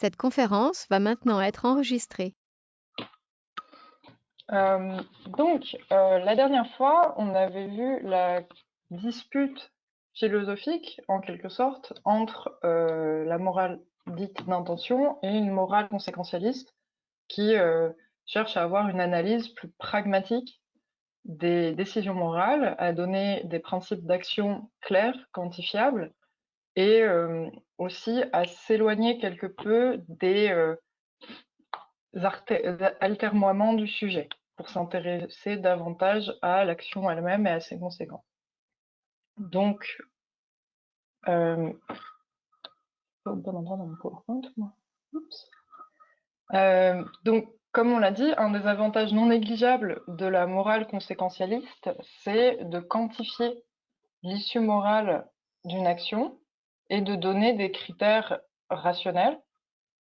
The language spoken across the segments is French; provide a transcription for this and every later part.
Cette conférence va maintenant être enregistrée. La dernière fois, on avait vu la dispute philosophique, en quelque sorte, entre la morale dite d'intention et une morale conséquentialiste qui cherche à avoir une analyse plus pragmatique des décisions morales, à donner des principes d'action clairs, quantifiables, et aussi à s'éloigner quelque peu des altermoiements du sujet pour s'intéresser davantage à l'action elle-même et à ses conséquences. Donc, pas au bon endroit dans mon PowerPoint, moi. Oups. Donc, comme on l'a dit, un des avantages non négligeables de la morale conséquentialiste, c'est de quantifier l'issue morale d'une action et de donner des critères rationnels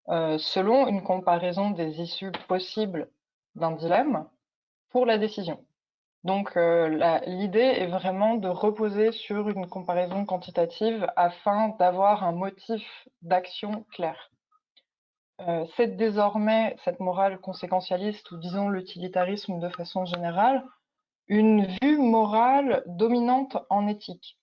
selon une comparaison des issues possibles d'un dilemme pour la décision. Donc l'idée est vraiment de reposer sur une comparaison quantitative afin d'avoir un motif d'action clair. C'est désormais cette morale conséquentialiste, ou disons l'utilitarisme de façon générale, une vue morale dominante en éthique.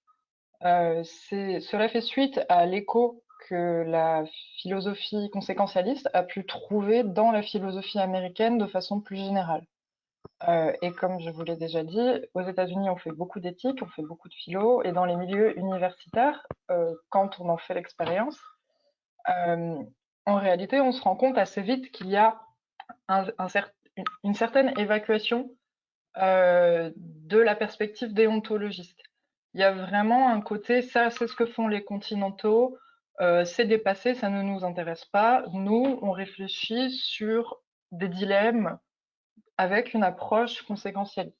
Cela fait suite à l'écho que la philosophie conséquentialiste a pu trouver dans la philosophie américaine de façon plus générale. Et comme je vous l'ai déjà dit, aux États-Unis, on fait beaucoup d'éthique, on fait beaucoup de philo, et dans les milieux universitaires, quand on en fait l'expérience, en réalité, on se rend compte assez vite qu'il y a une certaine évacuation de la perspective déontologiste. Il y a vraiment un côté, ça c'est ce que font les continentaux, c'est dépassé, ça ne nous intéresse pas. Nous, on réfléchit sur des dilemmes avec une approche conséquentielle.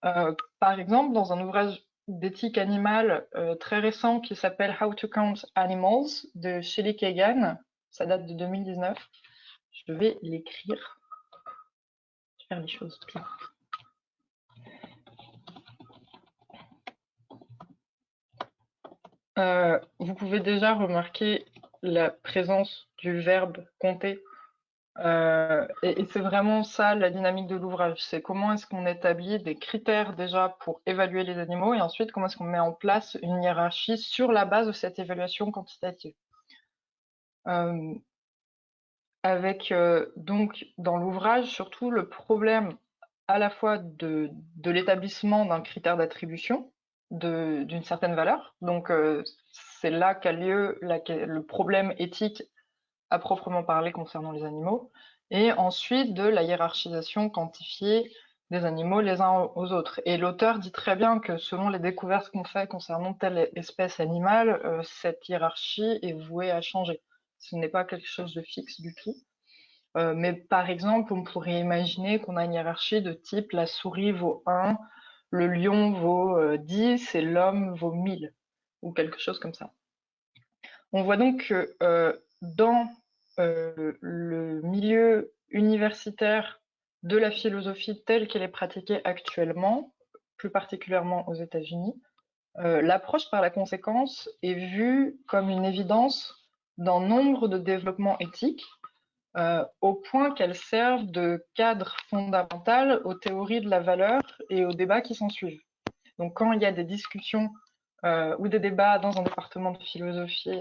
Par exemple, dans un ouvrage d'éthique animale très récent qui s'appelle How to Count Animals de Shelley Kagan, ça date de 2019, je vais l'écrire, je vais faire les choses bien. Vous pouvez déjà remarquer la présence du verbe compter. Et c'est vraiment ça la dynamique de l'ouvrage. C'est comment est-ce qu'on établit des critères déjà pour évaluer les animaux et ensuite comment est-ce qu'on met en place une hiérarchie sur la base de cette évaluation quantitative. Avec donc dans l'ouvrage surtout le problème à la fois de l'établissement d'un critère d'attribution d'une certaine valeur. Donc c'est là qu'a lieu le problème éthique à proprement parler concernant les animaux, et ensuite de la hiérarchisation quantifiée des animaux les uns aux autres. Et l'auteur dit très bien que selon les découvertes qu'on fait concernant telle espèce animale, cette hiérarchie est vouée à changer. Ce n'est pas quelque chose de fixe du tout. Mais par exemple, on pourrait imaginer qu'on a une hiérarchie de type la souris vaut 1, le lion vaut 10 et l'homme vaut 1000, ou quelque chose comme ça. On voit donc que dans le milieu universitaire de la philosophie telle qu'elle est pratiquée actuellement, plus particulièrement aux États-Unis, l'approche par la conséquence est vue comme une évidence dans nombre de développements éthiques, au point qu'elles servent de cadre fondamental aux théories de la valeur et aux débats qui s'ensuivent. Donc quand il y a des discussions ou des débats dans un département de philosophie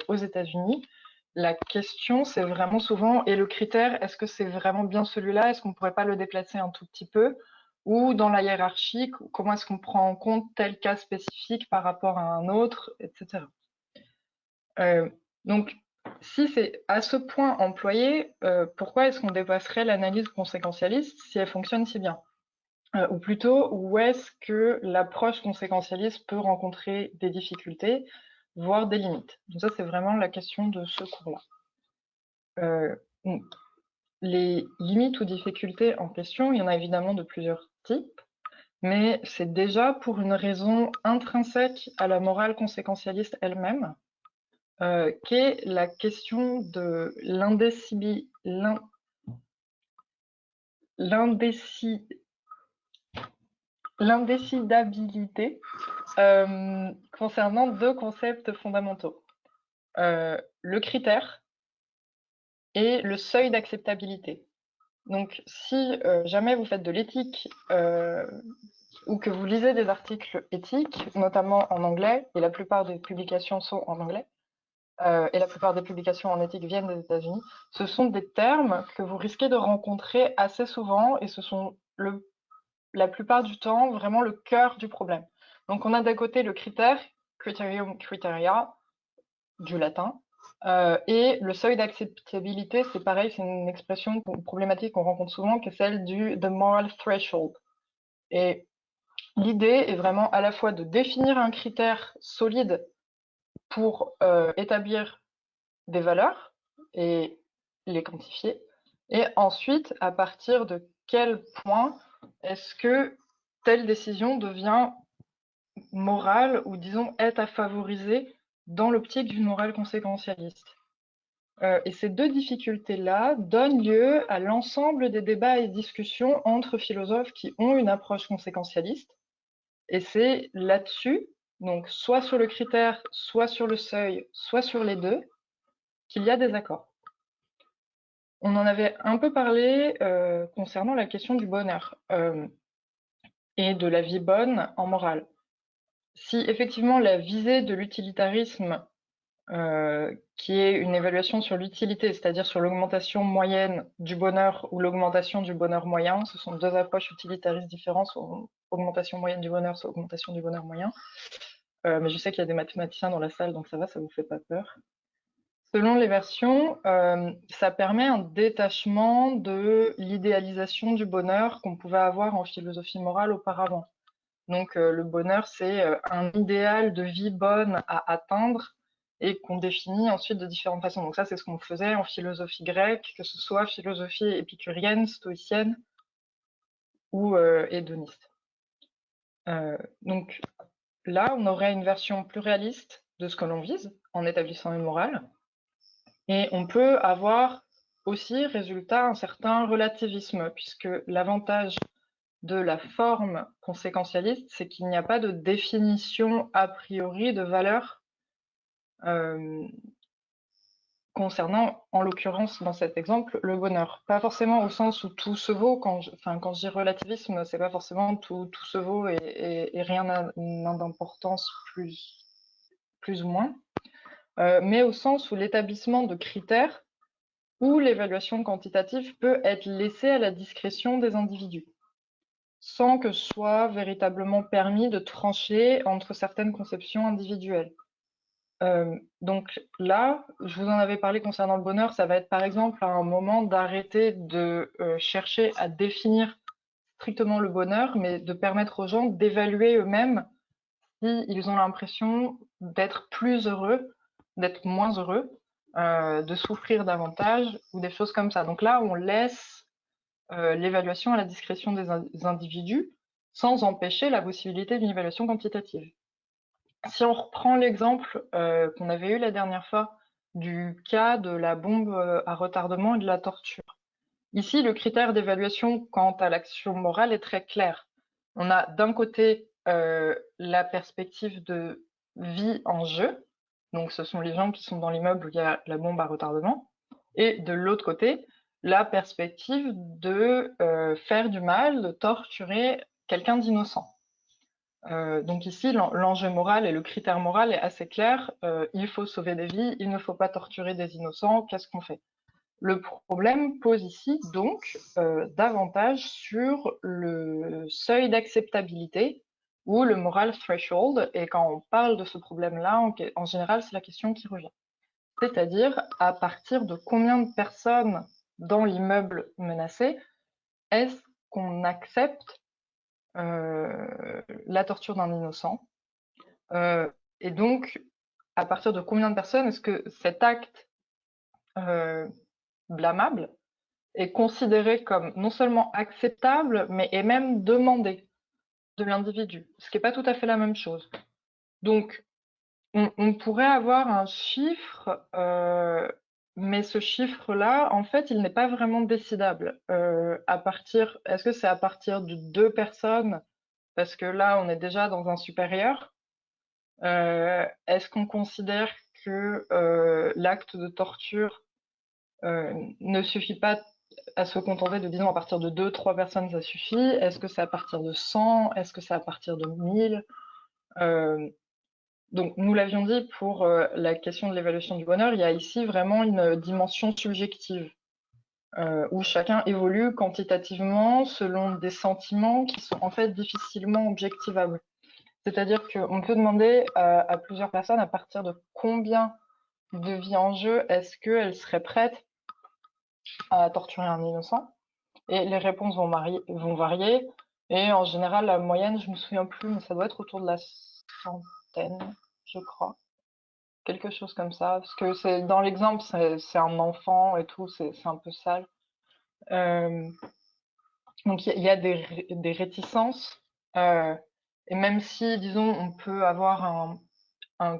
aux États-Unis, la question c'est vraiment souvent, et le critère, est-ce que c'est vraiment bien celui-là? Est-ce qu'on ne pourrait pas le déplacer un tout petit peu? Ou dans la hiérarchie, comment est-ce qu'on prend en compte tel cas spécifique par rapport à un autre, etc. Donc, si c'est à ce point employé, pourquoi est-ce qu'on dépasserait l'analyse conséquentialiste si elle fonctionne si bien? Ou plutôt, où est-ce que l'approche conséquentialiste peut rencontrer des difficultés, voire des limites? Donc ça, c'est vraiment la question de ce cours-là. Les limites ou difficultés en question, il y en a évidemment de plusieurs types, mais c'est déjà pour une raison intrinsèque à la morale conséquentialiste elle-même, qu'est la question de l'indécidabilité concernant deux concepts fondamentaux. Le critère, et le seuil d'acceptabilité. Donc, si jamais vous faites de l'éthique ou que vous lisez des articles éthiques, notamment en anglais, et la plupart des publications sont en anglais, et la plupart des publications en éthique viennent des États-Unis, ce sont des termes que vous risquez de rencontrer assez souvent, et ce sont la plupart du temps vraiment le cœur du problème. Donc, on a d'un côté le critère, criterium criteria, du latin, et le seuil d'acceptabilité, c'est pareil, c'est une expression problématique qu'on rencontre souvent, qui est celle du the moral threshold. Et l'idée est vraiment à la fois de définir un critère solide pour établir des valeurs et les quantifier, et ensuite, à partir de quel point est-ce que telle décision devient morale, ou disons est à favoriser dans l'optique d'une morale conséquentialiste. Et ces deux difficultés-là donnent lieu à l'ensemble des débats et discussions entre philosophes qui ont une approche conséquentialiste. Et c'est là-dessus, donc soit sur le critère, soit sur le seuil, soit sur les deux, qu'il y a des accords. On en avait un peu parlé concernant la question du bonheur et de la vie bonne en morale. Si effectivement la visée de l'utilitarisme, qui est une évaluation sur l'utilité, c'est-à-dire sur l'augmentation moyenne du bonheur ou l'augmentation du bonheur moyen, ce sont deux approches utilitaristes différentes, soit augmentation moyenne du bonheur, soit augmentation du bonheur moyen. Mais je sais qu'il y a des mathématiciens dans la salle, donc ça va, ça vous fait pas peur. Selon les versions, ça permet un détachement de l'idéalisation du bonheur qu'on pouvait avoir en philosophie morale auparavant. Donc le bonheur, c'est un idéal de vie bonne à atteindre et qu'on définit ensuite de différentes façons. Donc ça, c'est ce qu'on faisait en philosophie grecque, que ce soit philosophie épicurienne, stoïcienne ou hédoniste. Donc là, on aurait une version plus réaliste de ce que l'on vise en établissant une morale. Et on peut avoir aussi, résultat, un certain relativisme, puisque l'avantage de la forme conséquentialiste, c'est qu'il n'y a pas de définition a priori de valeur concernant, en l'occurrence, dans cet exemple, le bonheur. Pas forcément au sens où tout se vaut, quand je dis relativisme, c'est pas forcément tout se vaut et rien n'a d'importance plus ou moins, mais au sens où l'établissement de critères où l'évaluation quantitative peut être laissée à la discrétion des individus, sans que soit véritablement permis de trancher entre certaines conceptions individuelles. Donc là, je vous en avais parlé concernant le bonheur, ça va être par exemple à un moment d'arrêter de chercher à définir strictement le bonheur, mais de permettre aux gens d'évaluer eux-mêmes s'ils ont l'impression d'être plus heureux, d'être moins heureux, de souffrir davantage ou des choses comme ça. Donc là, on laisse l'évaluation à la discrétion des individus sans empêcher la possibilité d'une évaluation quantitative. Si on reprend l'exemple qu'on avait eu la dernière fois du cas de la bombe à retardement et de la torture. Ici, le critère d'évaluation quant à l'action morale est très clair. On a d'un côté la perspective de vie en jeu, donc ce sont les gens qui sont dans l'immeuble où il y a la bombe à retardement, et de l'autre côté, la perspective de faire du mal, de torturer quelqu'un d'innocent. Donc ici, l'enjeu moral et le critère moral est assez clair. Il faut sauver des vies, il ne faut pas torturer des innocents, qu'est-ce qu'on fait? Le problème pose ici donc davantage sur le seuil d'acceptabilité ou le moral threshold, et quand on parle de ce problème-là, en général, c'est la question qui revient. C'est-à-dire à partir de combien de personnes dans l'immeuble menacé est-ce qu'on accepte la torture d'un innocent, et donc à partir de combien de personnes est-ce que cet acte blâmable est considéré comme non seulement acceptable, mais est même demandé de l'individu, ce qui n'est pas tout à fait la même chose. Donc, on pourrait avoir un chiffre, mais ce chiffre-là, en fait, il n'est pas vraiment décidable. Est-ce que c'est à partir de 2 personnes, parce que là, on est déjà dans un supérieur? Est-ce qu'on considère que l'acte de torture ne suffit pas à se contenter de, disons, à partir de 2, 3 personnes, ça suffit. Est-ce que c'est à partir de 100? Est-ce que c'est à partir de 1000? Donc, nous l'avions dit, pour la question de l'évaluation du bonheur, il y a ici vraiment une dimension subjective, où chacun évolue quantitativement selon des sentiments qui sont en fait difficilement objectivables. C'est-à-dire qu'on peut demander à plusieurs personnes à partir de combien de vie en jeu est-ce qu'elles seraient prêtes à torturer un innocent. Et les réponses vont varier. Et en général, la moyenne, je me souviens plus, mais ça doit être autour de la centaine, je crois. Quelque chose comme ça. Parce que c'est dans l'exemple, c'est un enfant et tout, c'est un peu sale. Euh, donc il y a des réticences. euh, et même si, disons, on peut avoir un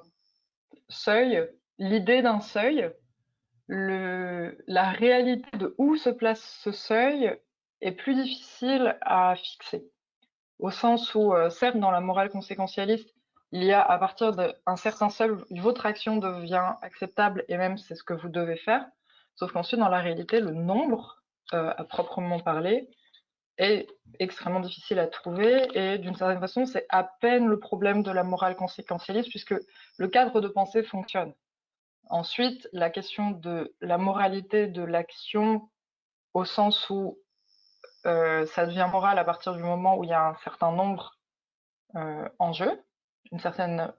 seuil, l'idée d'un seuil, la réalité de où se place ce seuil est plus difficile à fixer. Au sens où, certes, dans la morale conséquentialiste, il y a à partir d'un certain seuil, votre action devient acceptable et même c'est ce que vous devez faire. Sauf qu'ensuite, dans la réalité, le nombre, à proprement parler, est extrêmement difficile à trouver et d'une certaine façon, c'est à peine le problème de la morale conséquentialiste puisque le cadre de pensée fonctionne. Ensuite, la question de la moralité de l'action au sens où ça devient moral à partir du moment où il y a un certain nombre en jeu, une certaine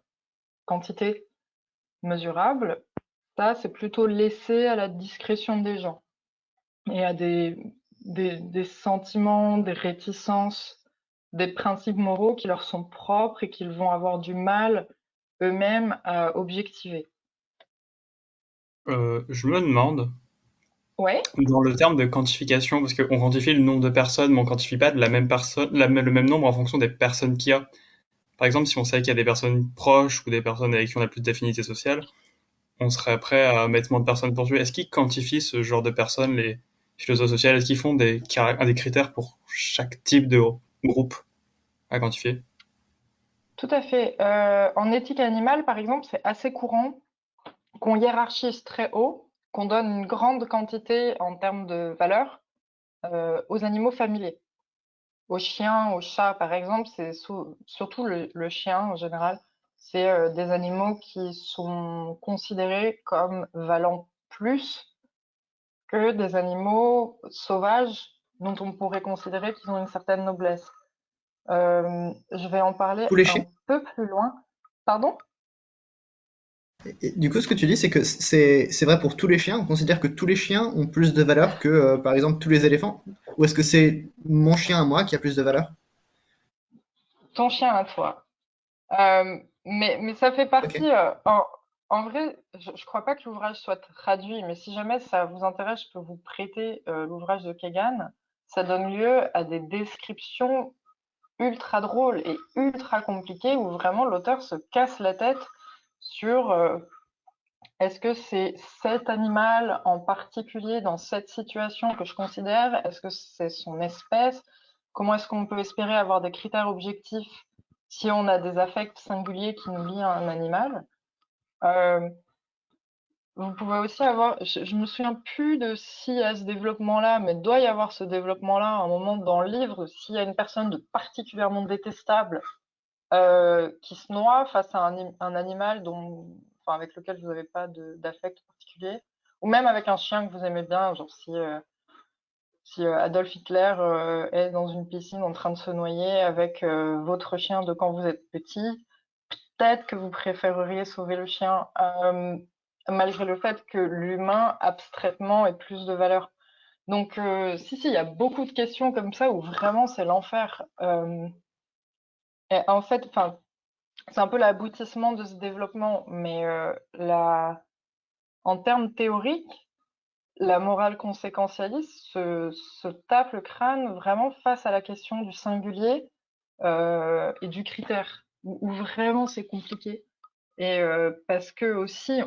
quantité mesurable, ça c'est plutôt laissé à la discrétion des gens et à des sentiments, des réticences, des principes moraux qui leur sont propres et qu'ils vont avoir du mal eux-mêmes à objectiver. Je me demande, Ouais, dans le terme de quantification, parce qu'on quantifie le nombre de personnes, mais on quantifie pas de la même personne, le même nombre en fonction des personnes qu'il y a. Par exemple, si on sait qu'il y a des personnes proches ou des personnes avec qui on a plus d'affinité sociale, on serait prêt à mettre moins de personnes pour tuer. Est-ce qu'ils quantifient ce genre de personnes, les philosophes sociaux? Est-ce qu'ils font des critères pour chaque type de groupe à quantifier? tout à fait. En éthique animale, par exemple, c'est assez courant qu'on hiérarchise très haut, qu'on donne une grande quantité en termes de valeur aux animaux familiers. Aux chiens, aux chats, par exemple, c'est surtout le chien en général, c'est des animaux qui sont considérés comme valant plus que des animaux sauvages dont on pourrait considérer qu'ils ont une certaine noblesse. Je vais en parler Tous les chiens. un peu plus loin. Pardon? Et du coup, ce que tu dis, c'est que c'est vrai pour tous les chiens. On considère que tous les chiens ont plus de valeur que, par exemple, tous les éléphants. Ou est-ce que c'est mon chien à moi qui a plus de valeur? Ton chien à toi. Mais ça fait Ok. partie. En vrai, je crois pas que l'ouvrage soit traduit, mais si jamais ça vous intéresse, je peux vous prêter l'ouvrage de Kegan. Ça donne lieu à des descriptions ultra drôles et ultra compliquées où vraiment l'auteur se casse la tête sur est-ce que c'est cet animal en particulier dans cette situation que je considère? Est-ce que c'est son espèce? Comment est-ce qu'on peut espérer avoir des critères objectifs si on a des affects singuliers qui nous lient à un animal? Euh, Vous pouvez aussi avoir, je me souviens plus de s'il y a ce développement-là, mais il doit y avoir ce développement-là à un moment dans le livre, s'il y a une personne de particulièrement détestable qui se noie face à un animal enfin, avec lequel vous n'avez pas d'affect particulier, ou même avec un chien que vous aimez bien, genre si Adolf Hitler est dans une piscine en train de se noyer avec votre chien de quand vous êtes petit, peut-être que vous préféreriez sauver le chien, malgré le fait que l'humain, abstraitement, ait plus de valeur. Donc, si, il y a beaucoup de questions comme ça où vraiment c'est l'enfer. Et en fait, enfin, c'est un peu l'aboutissement de ce développement, mais en termes théoriques, la morale conséquentialiste se tape le crâne vraiment face à la question du singulier et du critère, où vraiment c'est compliqué. Et parce que aussi,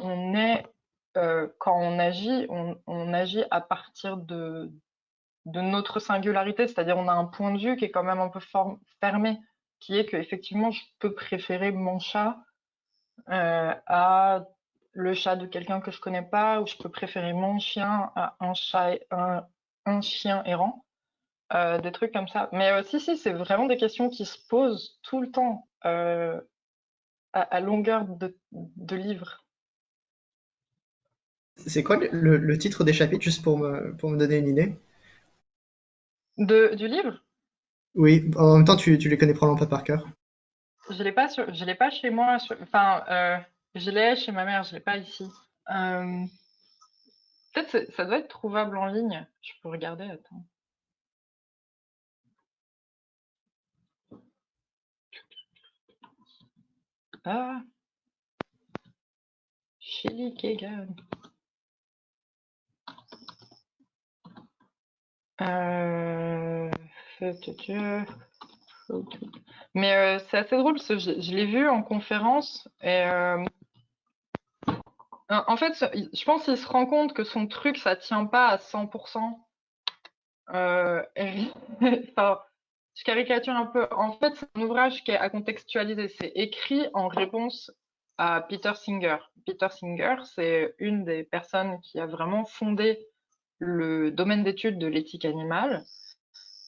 quand on agit à partir de notre singularité, c'est-à-dire on a un point de vue qui est quand même un peu fermé, qui est que effectivement je peux préférer mon chat à le chat de quelqu'un que je connais pas, ou je peux préférer mon chien à un chien errant, des trucs comme ça. Mais si, c'est vraiment des questions qui se posent tout le temps, à longueur de livres. C'est quoi le titre des chapitres, juste pour me donner une idée? Du livre, Oui, en même temps, tu les connais probablement pas par cœur. je l'ai pas chez moi, enfin, je l'ai chez ma mère, je l'ai pas ici. Euh, Peut-être ça doit être trouvable en ligne. Je peux regarder, attends. Ah, Shelley Keegan. Euh... Mais c'est assez drôle parce que je l'ai vu en conférence et en fait, je pense qu'il se rend compte que son truc, ça tient pas à 100%. Et enfin, je caricature un peu. En fait, c'est un ouvrage qui est à contextualiser. C'est écrit en réponse à Peter Singer. Peter Singer, c'est une des personnes qui a vraiment fondé le domaine d'étude de l'éthique animale.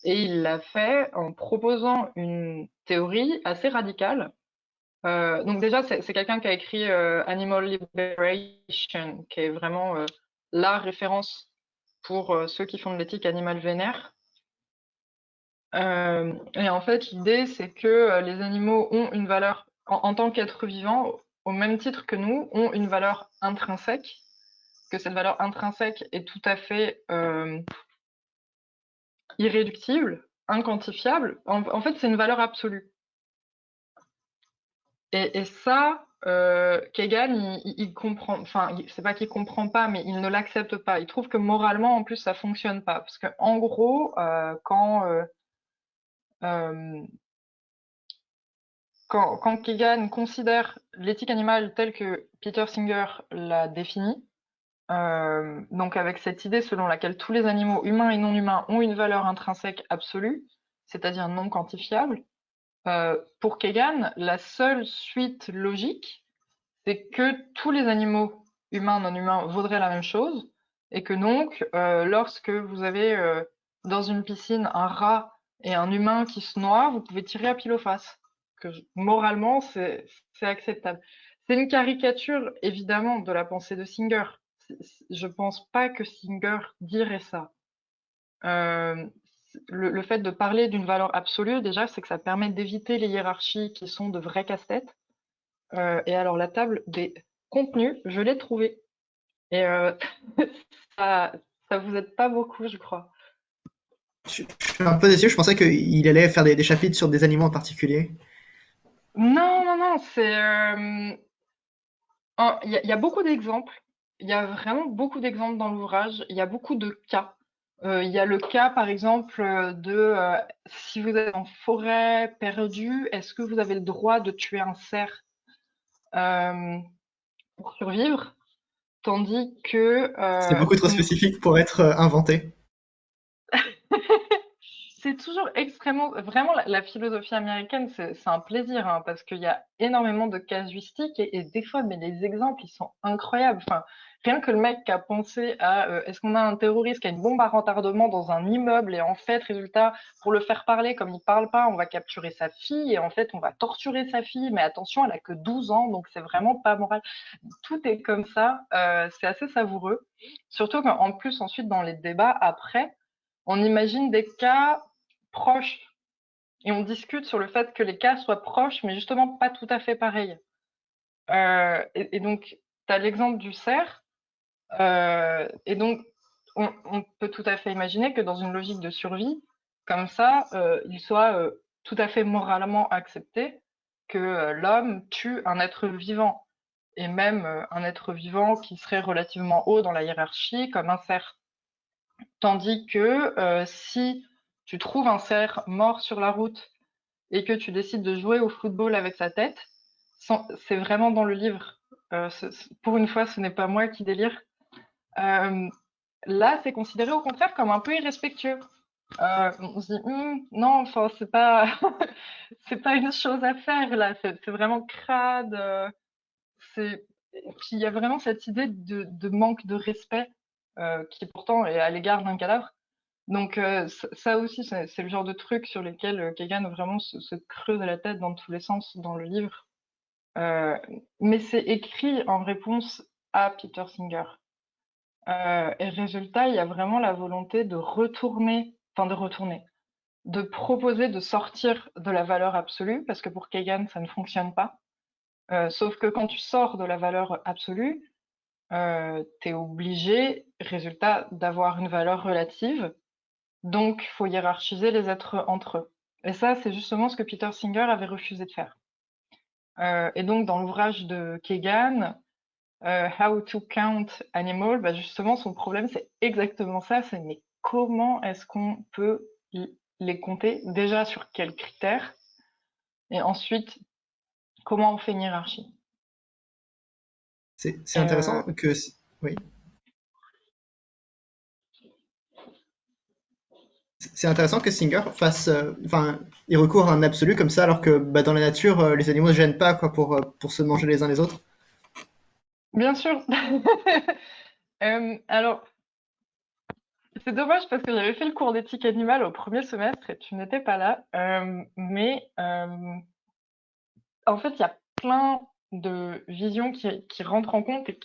Et il l'a fait en proposant une théorie assez radicale. Donc déjà, c'est quelqu'un qui a écrit Animal Liberation, qui est vraiment la référence pour ceux qui font de l'éthique animale vénère. Et en fait, l'idée, c'est que les animaux ont une valeur, en tant qu'êtres vivants, au même titre que nous, ont une valeur intrinsèque, que cette valeur intrinsèque est tout à fait irréductible, inquantifiable. En fait, c'est une valeur absolue. Et ça, Kegan, il comprend, enfin, c'est pas qu'il comprend pas, mais il ne l'accepte pas. Il trouve que moralement, en plus, ça fonctionne pas. Parce que, en gros, euh, quand Kegan considère l'éthique animale telle que Peter Singer l'a définie, donc avec cette idée selon laquelle tous les animaux, humains et non humains, ont une valeur intrinsèque absolue, c'est-à-dire non quantifiable, pour Kegan, la seule suite logique, c'est que tous les animaux, humains, non humains, vaudraient la même chose, et que donc, lorsque vous avez dans une piscine un rat et un humain qui se noient, vous pouvez tirer à pile ou face. Moralement, c'est acceptable. C'est une caricature, évidemment, de la pensée de Singer. Je pense pas que Singer dirait ça. Euh, le fait de parler d'une valeur absolue, déjà, c'est que ça permet d'éviter les hiérarchies qui sont de vrais casse-têtes. Et alors, la table des contenus, je l'ai trouvée. Et ça, ça vous aide pas beaucoup, je crois. Je suis un peu déçu, je pensais qu'il allait faire des chapitres sur des animaux en particulier. Non, non, non, il y a beaucoup d'exemples. Il y a vraiment beaucoup d'exemples dans l'ouvrage. Il y a beaucoup de cas. Il y a le cas, par exemple, si vous êtes en forêt perdue, est-ce que vous avez le droit de tuer un cerf euh, pour survivre? Tandis que C'est beaucoup trop spécifique pour être inventé. c'est toujours extrêmement, vraiment, la philosophie américaine, c'est un plaisir, hein, parce qu'il y a énormément de casuistiques et des fois, mais les exemples, ils sont incroyables. Enfin, rien que le mec qui a pensé à, est-ce qu'on a un terroriste qui a une bombe à retardement dans un immeuble et en fait, résultat, pour le faire parler, comme il parle pas, on va capturer sa fille et en fait, on va torturer sa fille, mais attention, elle a que 12 ans, donc c'est vraiment pas moral. Tout est comme ça, c'est assez savoureux. Surtout qu'en plus, ensuite, dans les débats après, on imagine des cas proches et on discute sur le fait que les cas soient proches, mais justement pas tout à fait pareils. Et donc, tu as l'exemple du cerf, et donc on peut tout à fait imaginer que dans une logique de survie, comme ça, il soit tout à fait moralement accepté que l'homme tue un être vivant, et même un être vivant qui serait relativement haut dans la hiérarchie, comme un cerf. Tandis que si tu trouves un cerf mort sur la route et que tu décides de jouer au football avec sa tête, c'est vraiment dans le livre. Pour une fois, ce n'est pas moi qui délire. Euh, Là, c'est considéré au contraire comme un peu irrespectueux. On se dit, non, enfin, c'est pas, c'est pas une chose à faire là. C'est vraiment crade. C'est puis il y a vraiment cette idée de manque de respect qui pourtant est à l'égard d'un cadavre. Donc ça aussi, c'est le genre de truc sur lesquels Kagan vraiment se creuse la tête dans tous les sens dans le livre. Mais c'est écrit en réponse à Peter Singer. Et résultat, il y a vraiment la volonté de de proposer de sortir de la valeur absolue, parce que pour Kagan, ça ne fonctionne pas. Sauf que quand tu sors de la valeur absolue, t'es obligé, résultat, d'avoir une valeur relative. Donc, faut hiérarchiser les êtres entre eux. Et ça, c'est justement ce que Peter Singer avait refusé de faire. Et donc, dans l'ouvrage de Kagan, How to Count Animal, bah justement, son problème, c'est exactement ça. C'est mais comment est-ce qu'on peut les compter? Déjà, sur quels critères? Et ensuite, comment on fait une hiérarchie? C'est Et, intéressant que... Oui. C'est intéressant que Singer fasse... Enfin, il recourt à un absolu comme ça, alors que bah, dans la nature, les animaux ne se gênent pas quoi, pour se manger les uns les autres. bien sûr. Alors, c'est dommage parce que j'avais fait le cours d'éthique animale au premier semestre et tu n'étais pas là. Mais en fait, il y a plein de visions qui rentrent en compte et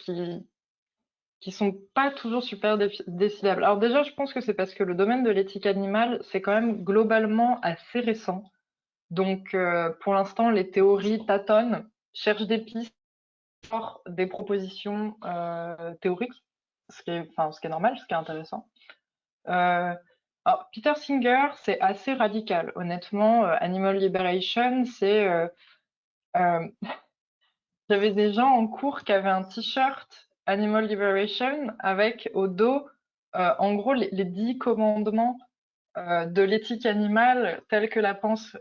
qui sont pas toujours super décidables. Alors déjà, je pense que c'est parce que le domaine de l'éthique animale, c'est quand même globalement assez récent. Donc, pour l'instant, les théories tâtonnent, cherchent des pistes, sortent des propositions théoriques, ce qui est normal, ce qui est intéressant. Euh, alors, Peter Singer, c'est assez radical. Honnêtement, Animal Liberation, euh, j'avais des gens en cours qui avaient un t-shirt Animal Liberation avec au dos, en gros, les 10 commandements de l'éthique animale telle que la pense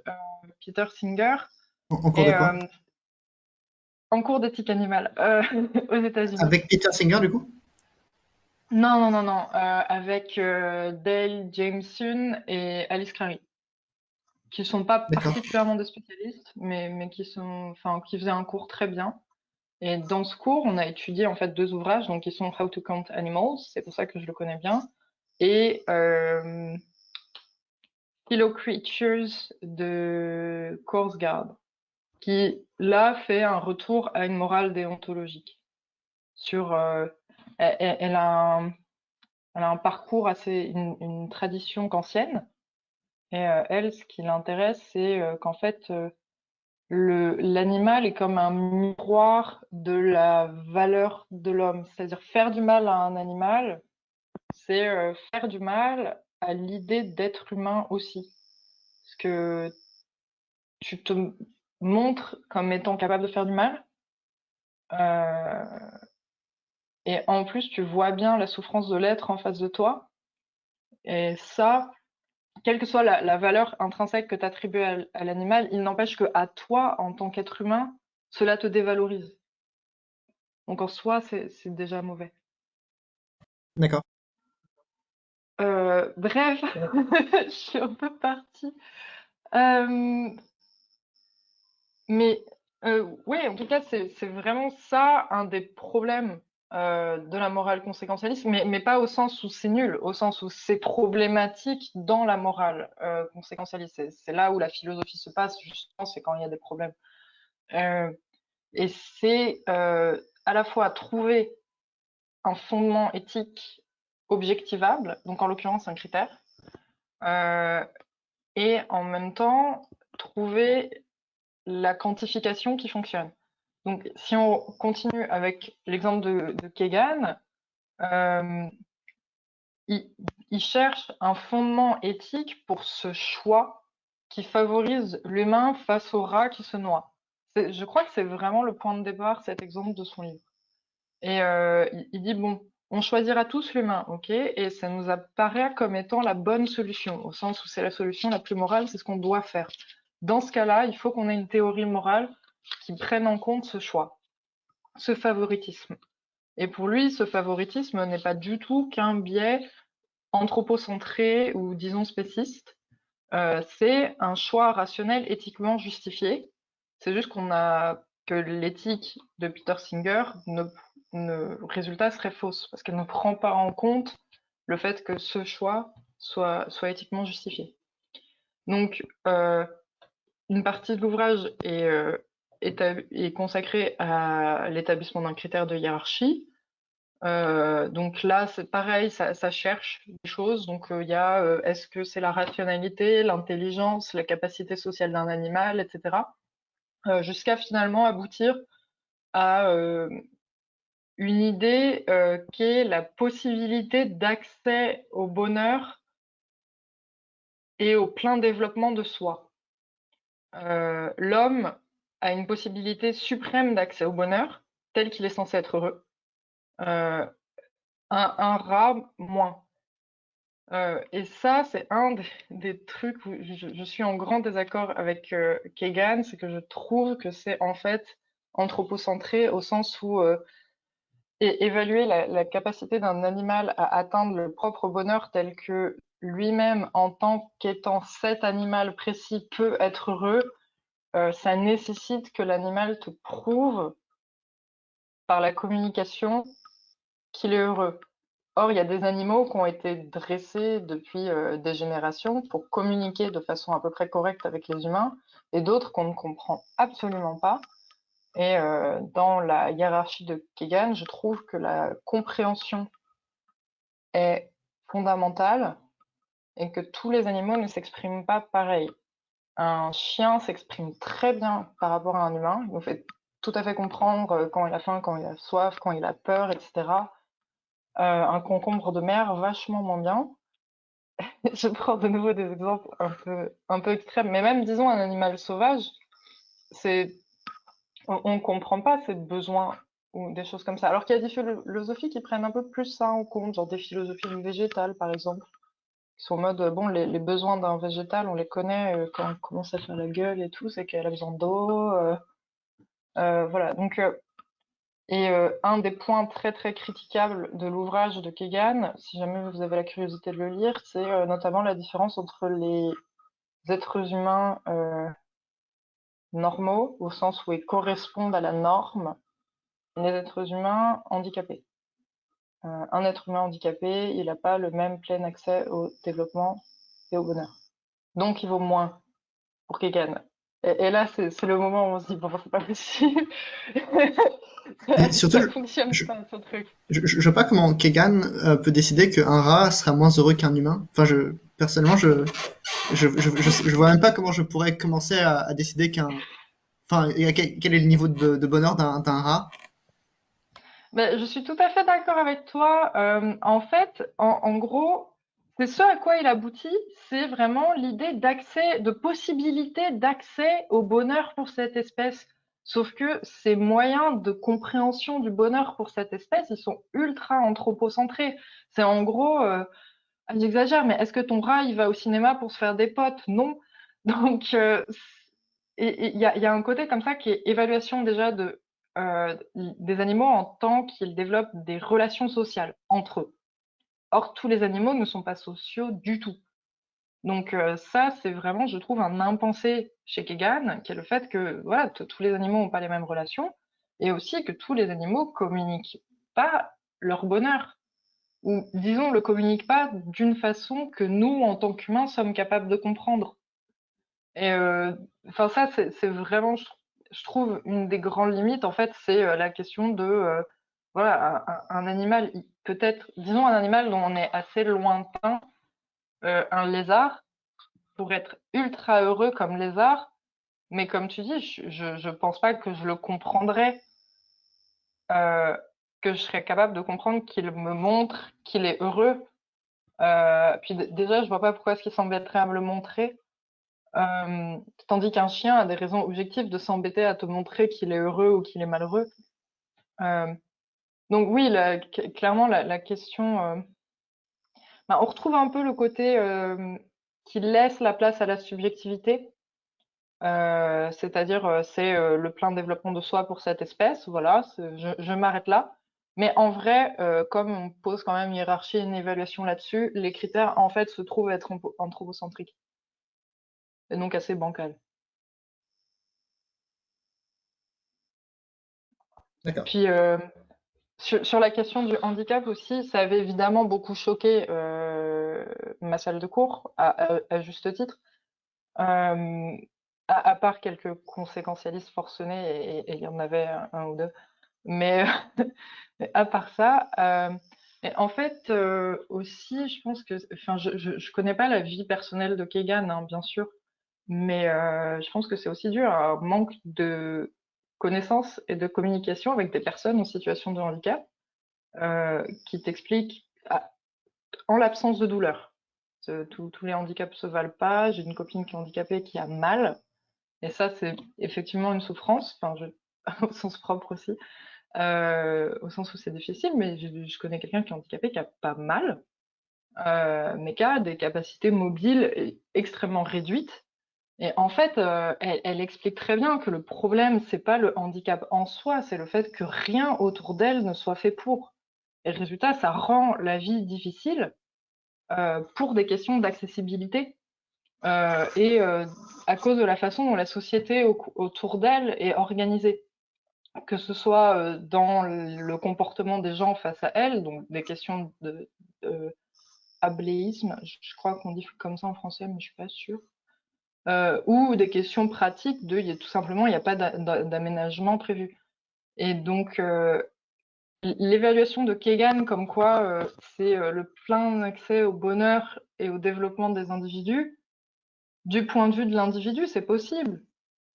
Peter Singer. En cours de Et quoi? en cours d'éthique animale aux États-Unis. Avec Peter Singer, du coup? Non, non, non, non, avec Dale Jameson et Alice Clary, qui sont pas D'accord. particulièrement des spécialistes, mais qui faisaient un cours très bien. Et dans ce cours, on a étudié en fait deux ouvrages, donc qui sont How to Count Animals, c'est pour ça que je le connais bien, et Fellow Creatures de Korsgaard, qui là fait un retour à une morale déontologique. Sur, elle a un parcours une tradition kantienne, et elle, ce qui l'intéresse, c'est qu'en fait, l'animal est comme un miroir de la valeur de l'homme. C'est-à-dire faire du mal à un animal, c'est faire du mal à l'idée d'être humain aussi. Parce que tu te montres comme étant capable de faire du mal, euh, et en plus tu vois bien la souffrance de l'être en face de toi. Et ça, quelle que soit la valeur intrinsèque que tu attribues à l'animal, il n'empêche que à toi, en tant qu'être humain, cela te dévalorise. Donc en soi, c'est déjà mauvais. D'accord. Bref, je suis un peu partie. Euh, mais oui, en tout cas, c'est vraiment ça un des problèmes de la morale conséquentialiste, mais pas au sens où c'est nul, au sens où c'est problématique dans la morale conséquentialiste. C'est là où la philosophie se passe, justement, c'est quand il y a des problèmes. Euh, et c'est à la fois trouver un fondement éthique objectivable, donc en l'occurrence un critère, euh, et en même temps trouver la quantification qui fonctionne. Donc si on continue avec l'exemple de Kagan, euh, il, il cherche un fondement éthique pour ce choix qui favorise l'humain face au rat qui se noie. Je crois que c'est vraiment le point de départ, cet exemple de son livre. Et il dit, bon, on choisira tous l'humain, ok, et ça nous apparaît comme étant la bonne solution, au sens où c'est la solution la plus morale, c'est ce qu'on doit faire. Dans ce cas-là, il faut qu'on ait une théorie morale qui prenne en compte ce choix, ce favoritisme. Et pour lui, ce favoritisme n'est pas du tout qu'un biais anthropocentré ou disons spéciste. C'est un choix rationnel éthiquement justifié. C'est juste qu'on a que l'éthique de Peter Singer, résultat, serait fausse, parce qu'elle ne prend pas en compte le fait que ce choix soit éthiquement justifié. Donc, une partie de l'ouvrage est consacrée à l'établissement d'un critère de hiérarchie. Donc là, c'est pareil, ça cherche des choses. Donc il y a est-ce que c'est la rationalité, l'intelligence, la capacité sociale d'un animal, etc. Jusqu'à finalement aboutir à une idée qui est la possibilité d'accès au bonheur et au plein développement de soi. L'homme a une possibilité suprême d'accès au bonheur, tel qu'il est censé être heureux. Un rat, moins. Et ça, c'est un des trucs où je suis en grand désaccord avec Kegan, c'est que je trouve que c'est en fait anthropocentré au sens où évaluer la capacité d'un animal à atteindre le propre bonheur tel que lui-même, en tant qu'étant cet animal précis, peut être heureux, ça nécessite que l'animal te prouve par la communication qu'il est heureux. Or, il y a des animaux qui ont été dressés depuis des générations pour communiquer de façon à peu près correcte avec les humains, et d'autres qu'on ne comprend absolument pas. Et dans la hiérarchie de Kegan, je trouve que la compréhension est fondamentale et que tous les animaux ne s'expriment pas pareil. Un chien s'exprime très bien par rapport à un humain. Il nous fait tout à fait comprendre quand il a faim, quand il a soif, quand il a peur, etc. Un concombre de mer, vachement moins bien. Je prends de nouveau des exemples un peu extrêmes, mais même, disons, un animal sauvage, c'est, on comprend pas ses besoins ou des choses comme ça. Alors qu'il y a des philosophies qui prennent un peu plus ça en compte, genre des philosophies végétales, par exemple, qui sont en mode, bon, les besoins d'un végétal, on les connaît quand on commence à faire la gueule et tout, c'est qu'elle a besoin d'eau, voilà. Donc, un des points très très critiquables de l'ouvrage de Kegan, si jamais vous avez la curiosité de le lire, c'est notamment la différence entre les êtres humains normaux, au sens où ils correspondent à la norme, et les êtres humains handicapés. Un être humain handicapé, il n'a pas le même plein accès au développement et au bonheur. Donc il vaut moins pour Kegan. Et là, c'est le moment où on se dit, bon, c'est pas possible. Et surtout, Ça fonctionne je, pas, ce truc. je vois pas comment Kegan peut décider qu'un rat sera moins heureux qu'un humain. Enfin, personnellement, je vois même pas comment je pourrais commencer à décider enfin, quel est le niveau de bonheur d'un rat. Mais je suis tout à fait d'accord avec toi. En fait, en gros, c'est ce à quoi il aboutit, c'est vraiment l'idée d'accès, de possibilité d'accès au bonheur pour cette espèce. Sauf que ces moyens de compréhension du bonheur pour cette espèce, ils sont ultra anthropocentrés. C'est en gros, j'exagère, mais est-ce que ton rat, il va au cinéma pour se faire des potes? Non. Donc, et il y a un côté comme ça qui est évaluation déjà des animaux en tant qu'ils développent des relations sociales entre eux. Or, tous les animaux ne sont pas sociaux du tout. Donc ça, c'est vraiment, je trouve, un impensé chez Kegan, qui est le fait que voilà, tous les animaux n'ont pas les mêmes relations, et aussi que tous les animaux communiquent pas leur bonheur, ou disons, le communiquent pas d'une façon que nous, en tant qu'humains, sommes capables de comprendre. Et enfin ça, c'est vraiment, je trouve, une des grandes limites, en fait, c'est la question de, voilà, un animal, peut-être, disons un animal dont on est assez lointain, un lézard, pour être ultra heureux comme lézard, mais comme tu dis, je pense pas que je le comprendrais, que je serais capable de comprendre qu'il me montre qu'il est heureux. Puis déjà, je vois pas pourquoi est-ce qu'il s'embêterait à me le montrer. Tandis qu'un chien a des raisons objectives de s'embêter à te montrer qu'il est heureux ou qu'il est malheureux. Euh, donc oui, clairement, la question... on retrouve un peu le côté qui laisse la place à la subjectivité. C'est-à-dire, c'est le plein développement de soi pour cette espèce. Voilà, je m'arrête là. Mais en vrai, comme on pose quand même une hiérarchie et une évaluation là-dessus, les critères, en fait, se trouvent être anthropocentriques. Et donc assez bancals. D'accord. Puis sur la question du handicap aussi, ça avait évidemment beaucoup choqué ma salle de cours, à juste titre. Euh, à part quelques conséquentialistes forcenés, et il y en avait un ou deux. Mais mais à part ça, et en fait, aussi, je pense que, enfin, je connais pas la vie personnelle de Kegan, hein, bien sûr, mais je pense que c'est aussi dû à un manque de connaissances et de communication avec des personnes en situation de handicap, qui t'expliquent, en l'absence de douleur. Tous les handicaps se valent pas. J'ai une copine qui est handicapée qui a mal, et ça, c'est effectivement une souffrance, enfin, au sens propre aussi, au sens où c'est difficile, mais je connais quelqu'un qui est handicapé qui a pas mal, mais qui a des capacités mobiles extrêmement réduites. Et en fait, elle explique très bien que le problème, c'est pas le handicap en soi, c'est le fait que rien autour d'elle ne soit fait pour. Et le résultat, ça rend la vie difficile pour des questions d'accessibilité et à cause de la façon dont la société autour d'elle est organisée, que ce soit dans le comportement des gens face à elle, donc des questions de abléisme, je crois qu'on dit comme ça en français, mais je suis pas sûre, ou des questions pratiques tout simplement, il n'y a pas d'aménagement prévu. Et donc, l'évaluation de Kegan comme quoi c'est le plein accès au bonheur et au développement des individus, du point de vue de l'individu, c'est possible.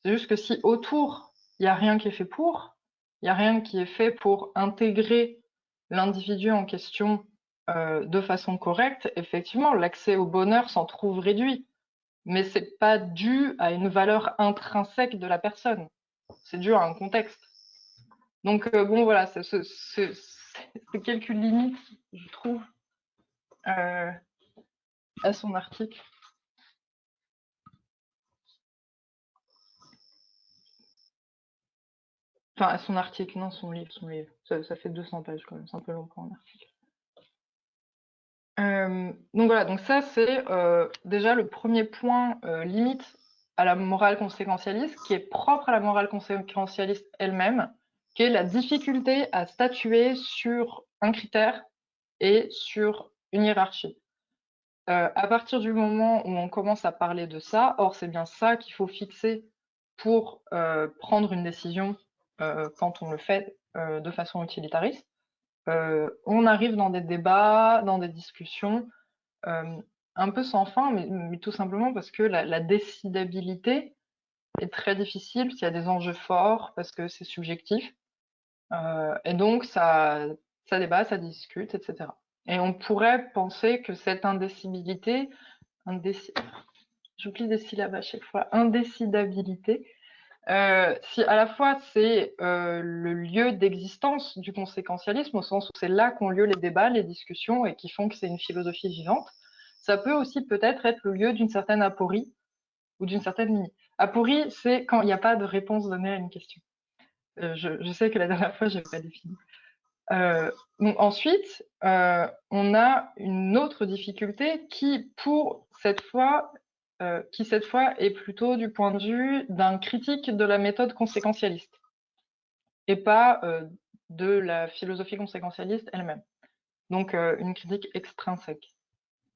C'est juste que si autour, il n'y a rien qui est fait pour, il n'y a rien qui est fait pour intégrer l'individu en question de façon correcte, effectivement, l'accès au bonheur s'en trouve réduit. Mais c'est pas dû à une valeur intrinsèque de la personne. C'est dû à un contexte. Donc bon, voilà, c'est quelques limites, je trouve, à son article. Enfin, à son article, non, son livre. Ça fait 200 pages quand même, c'est un peu long pour un article. Donc voilà, donc ça c'est déjà le premier point limite à la morale conséquentialiste, qui est propre à la morale conséquentialiste elle-même, qui est la difficulté à statuer sur un critère et sur une hiérarchie. À partir du moment où on commence à parler de ça, or c'est bien ça qu'il faut fixer pour prendre une décision quand on le fait de façon utilitariste, on arrive dans des débats, dans des discussions un peu sans fin, mais tout simplement parce que la décidabilité est très difficile s'il y a des enjeux forts, parce que c'est subjectif. Et donc, ça débat, ça discute, etc. Et on pourrait penser que cette indécibilité, j'oublie des syllabes à chaque fois, indécidabilité, si à la fois c'est le lieu d'existence du conséquentialisme, au sens où c'est là qu'ont lieu les débats, les discussions, et qui font que c'est une philosophie vivante, ça peut aussi peut-être être le lieu d'une certaine aporie ou d'une certaine limite. Aporie, c'est quand il n'y a pas de réponse donnée à une question. Je sais que la dernière fois, je n'ai pas défini. Donc ensuite, on a une autre difficulté qui cette fois est plutôt du point de vue d'un critique de la méthode conséquentialiste et pas de la philosophie conséquentialiste elle-même. Donc une critique extrinsèque,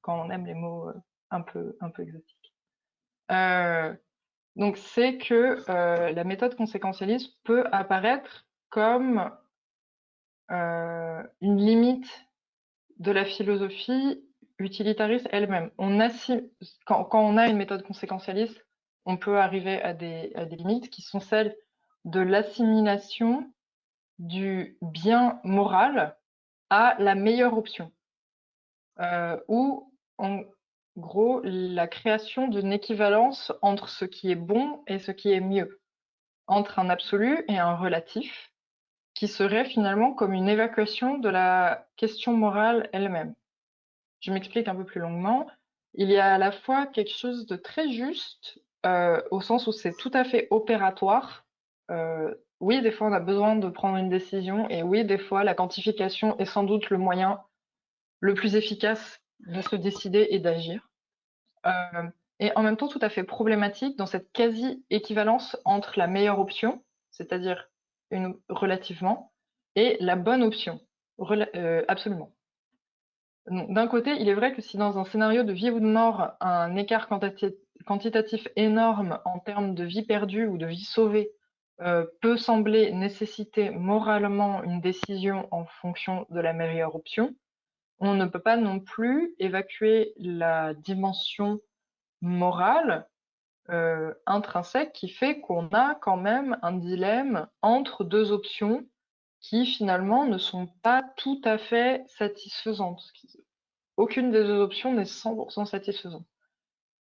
quand on aime les mots un peu exotiques. Donc c'est que la méthode conséquentialiste peut apparaître comme une limite de la philosophie utilitariste elle-même. Quand on a une méthode conséquentialiste, on peut arriver à des limites qui sont celles de l'assimilation du bien moral à la meilleure option, ou en gros la création d'une équivalence entre ce qui est bon et ce qui est mieux, entre un absolu et un relatif, qui serait finalement comme une évacuation de la question morale elle-même. Je m'explique un peu plus longuement. Il y a à la fois quelque chose de très juste, au sens où c'est tout à fait opératoire. Oui, des fois on a besoin de prendre une décision, et oui, des fois la quantification est sans doute le moyen le plus efficace de se décider et d'agir. Et en même temps tout à fait problématique dans cette quasi-équivalence entre la meilleure option, c'est-à-dire relativement, est la bonne option, absolument. D'un côté, il est vrai que si dans un scénario de vie ou de mort, un écart quantitatif énorme en termes de vie perdue ou de vie sauvée peut sembler nécessiter moralement une décision en fonction de la meilleure option, on ne peut pas non plus évacuer la dimension morale intrinsèque qui fait qu'on a quand même un dilemme entre deux options qui finalement ne sont pas tout à fait satisfaisantes. Aucune des deux options n'est 100% satisfaisante.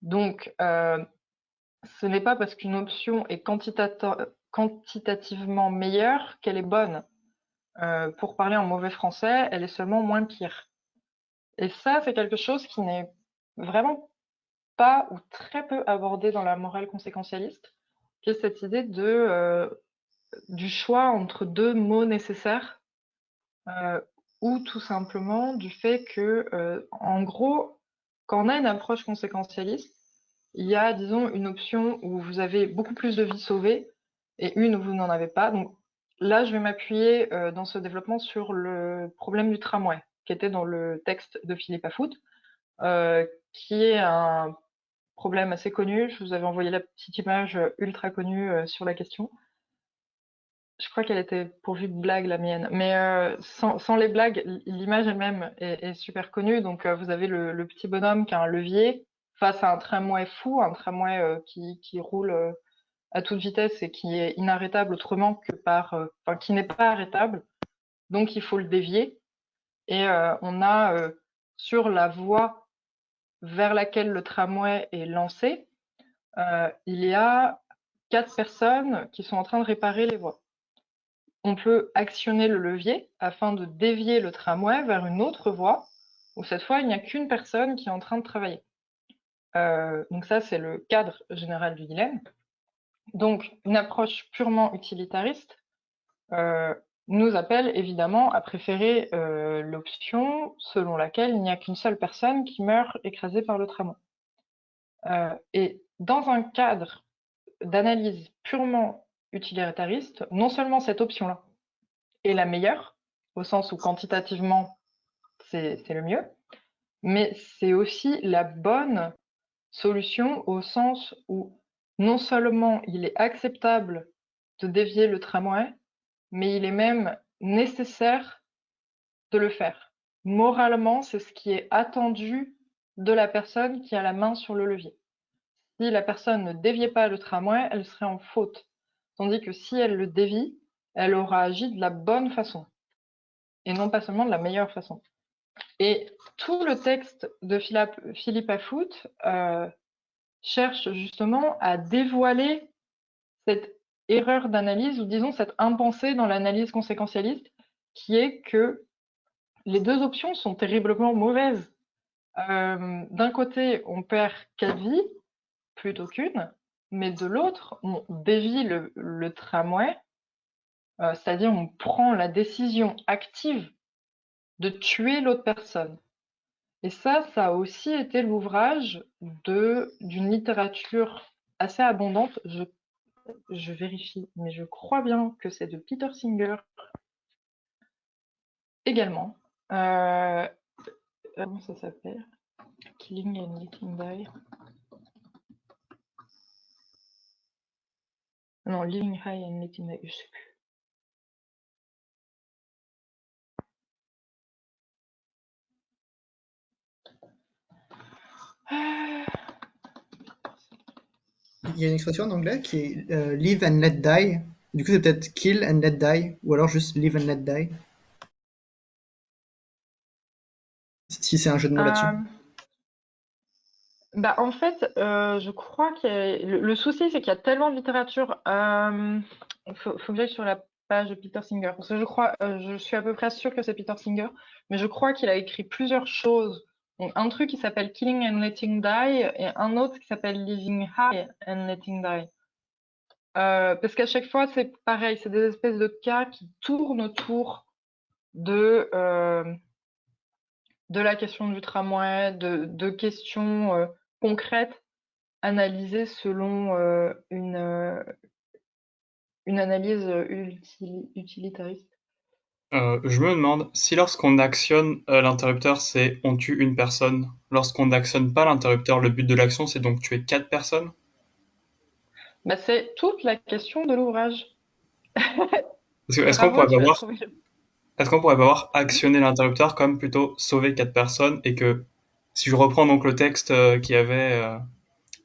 Donc, ce n'est pas parce qu'une option est quantitativement meilleure qu'elle est bonne. Pour parler en mauvais français, elle est seulement moins pire. Et ça, c'est quelque chose qui n'est vraiment pas ou très peu abordé dans la morale conséquentialiste, qui est cette idée du choix entre deux mots nécessaires, ou tout simplement du fait que, en gros, quand on a une approche conséquentialiste, il y a, disons, une option où vous avez beaucoup plus de vies sauvées et une où vous n'en avez pas. Donc là, je vais m'appuyer dans ce développement sur le problème du tramway, qui était dans le texte de Philippe Afout, qui est un problème assez connu. Je vous avais envoyé la petite image ultra connue sur la question. Je crois qu'elle était pourvue de blagues, la mienne. Mais sans les blagues, l'image elle-même est super connue. Donc vous avez le petit bonhomme qui a un levier face à un tramway fou, un tramway qui roule à toute vitesse et qui est inarrêtable autrement que enfin, qui n'est pas arrêtable. Donc il faut le dévier. Et on a sur la voie vers laquelle le tramway est lancé, il y a 4 personnes qui sont en train de réparer les voies. On peut actionner le levier afin de dévier le tramway vers une autre voie, où cette fois, il n'y a qu'une personne qui est en train de travailler. Donc ça, c'est le cadre général du dilemme. Donc, une approche purement utilitariste nous appelle évidemment à préférer l'option selon laquelle il n'y a qu'une seule personne qui meurt écrasée par le tramway. Et dans un cadre d'analyse purement utilitariste, non seulement cette option-là est la meilleure, au sens où quantitativement c'est le mieux, mais c'est aussi la bonne solution au sens où non seulement il est acceptable de dévier le tramway, mais il est même nécessaire de le faire. Moralement, c'est ce qui est attendu de la personne qui a la main sur le levier. Si la personne ne déviait pas le tramway, elle serait en faute. Tandis que si elle le dévie, elle aura agi de la bonne façon, et non pas seulement de la meilleure façon. Et tout le texte de Philippe Afout cherche justement à dévoiler cette erreur d'analyse, ou disons cette impensée dans l'analyse conséquentialiste, qui est que les deux options sont terriblement mauvaises. D'un côté, on perd 4 vies, plutôt qu'une, mais de l'autre, on dévie le tramway, c'est-à-dire on prend la décision active de tuer l'autre personne. Et ça a aussi été l'ouvrage d'une littérature assez abondante. Je vérifie, mais je crois bien que c'est de Peter Singer également. Comment ça s'appelle? Killing and Letting Die. Non, Living High and Letting Die, je sais plus. Il y a une expression en anglais qui est live and let die. Du coup, c'est peut-être kill and let die, ou alors juste live and let die. Si c'est un jeu de mots là-dessus. Bah, en fait, je crois le souci, c'est qu'il y a tellement de littérature. Faut que j'aille sur la page de Peter Singer, parce que je suis à peu près sûre que c'est Peter Singer, mais je crois qu'il a écrit plusieurs choses. Donc, un truc qui s'appelle Killing and Letting Die et un autre qui s'appelle Living High and Letting Die. Parce qu'à chaque fois, c'est pareil, c'est des espèces de cas qui tournent autour de la question du tramway, de questions concrètes analysées selon une analyse utilitariste. Je me demande si lorsqu'on actionne l'interrupteur, c'est on tue une personne. Lorsqu'on n'actionne pas l'interrupteur, le but de l'action, c'est donc tuer 4 personnes. Bah, c'est toute la question de l'ouvrage. Parce que Bravo, tu as trouvé est-ce qu'on pourrait pas voir actionner l'interrupteur comme plutôt sauver 4 personnes et que si je reprends donc le texte qu'il y avait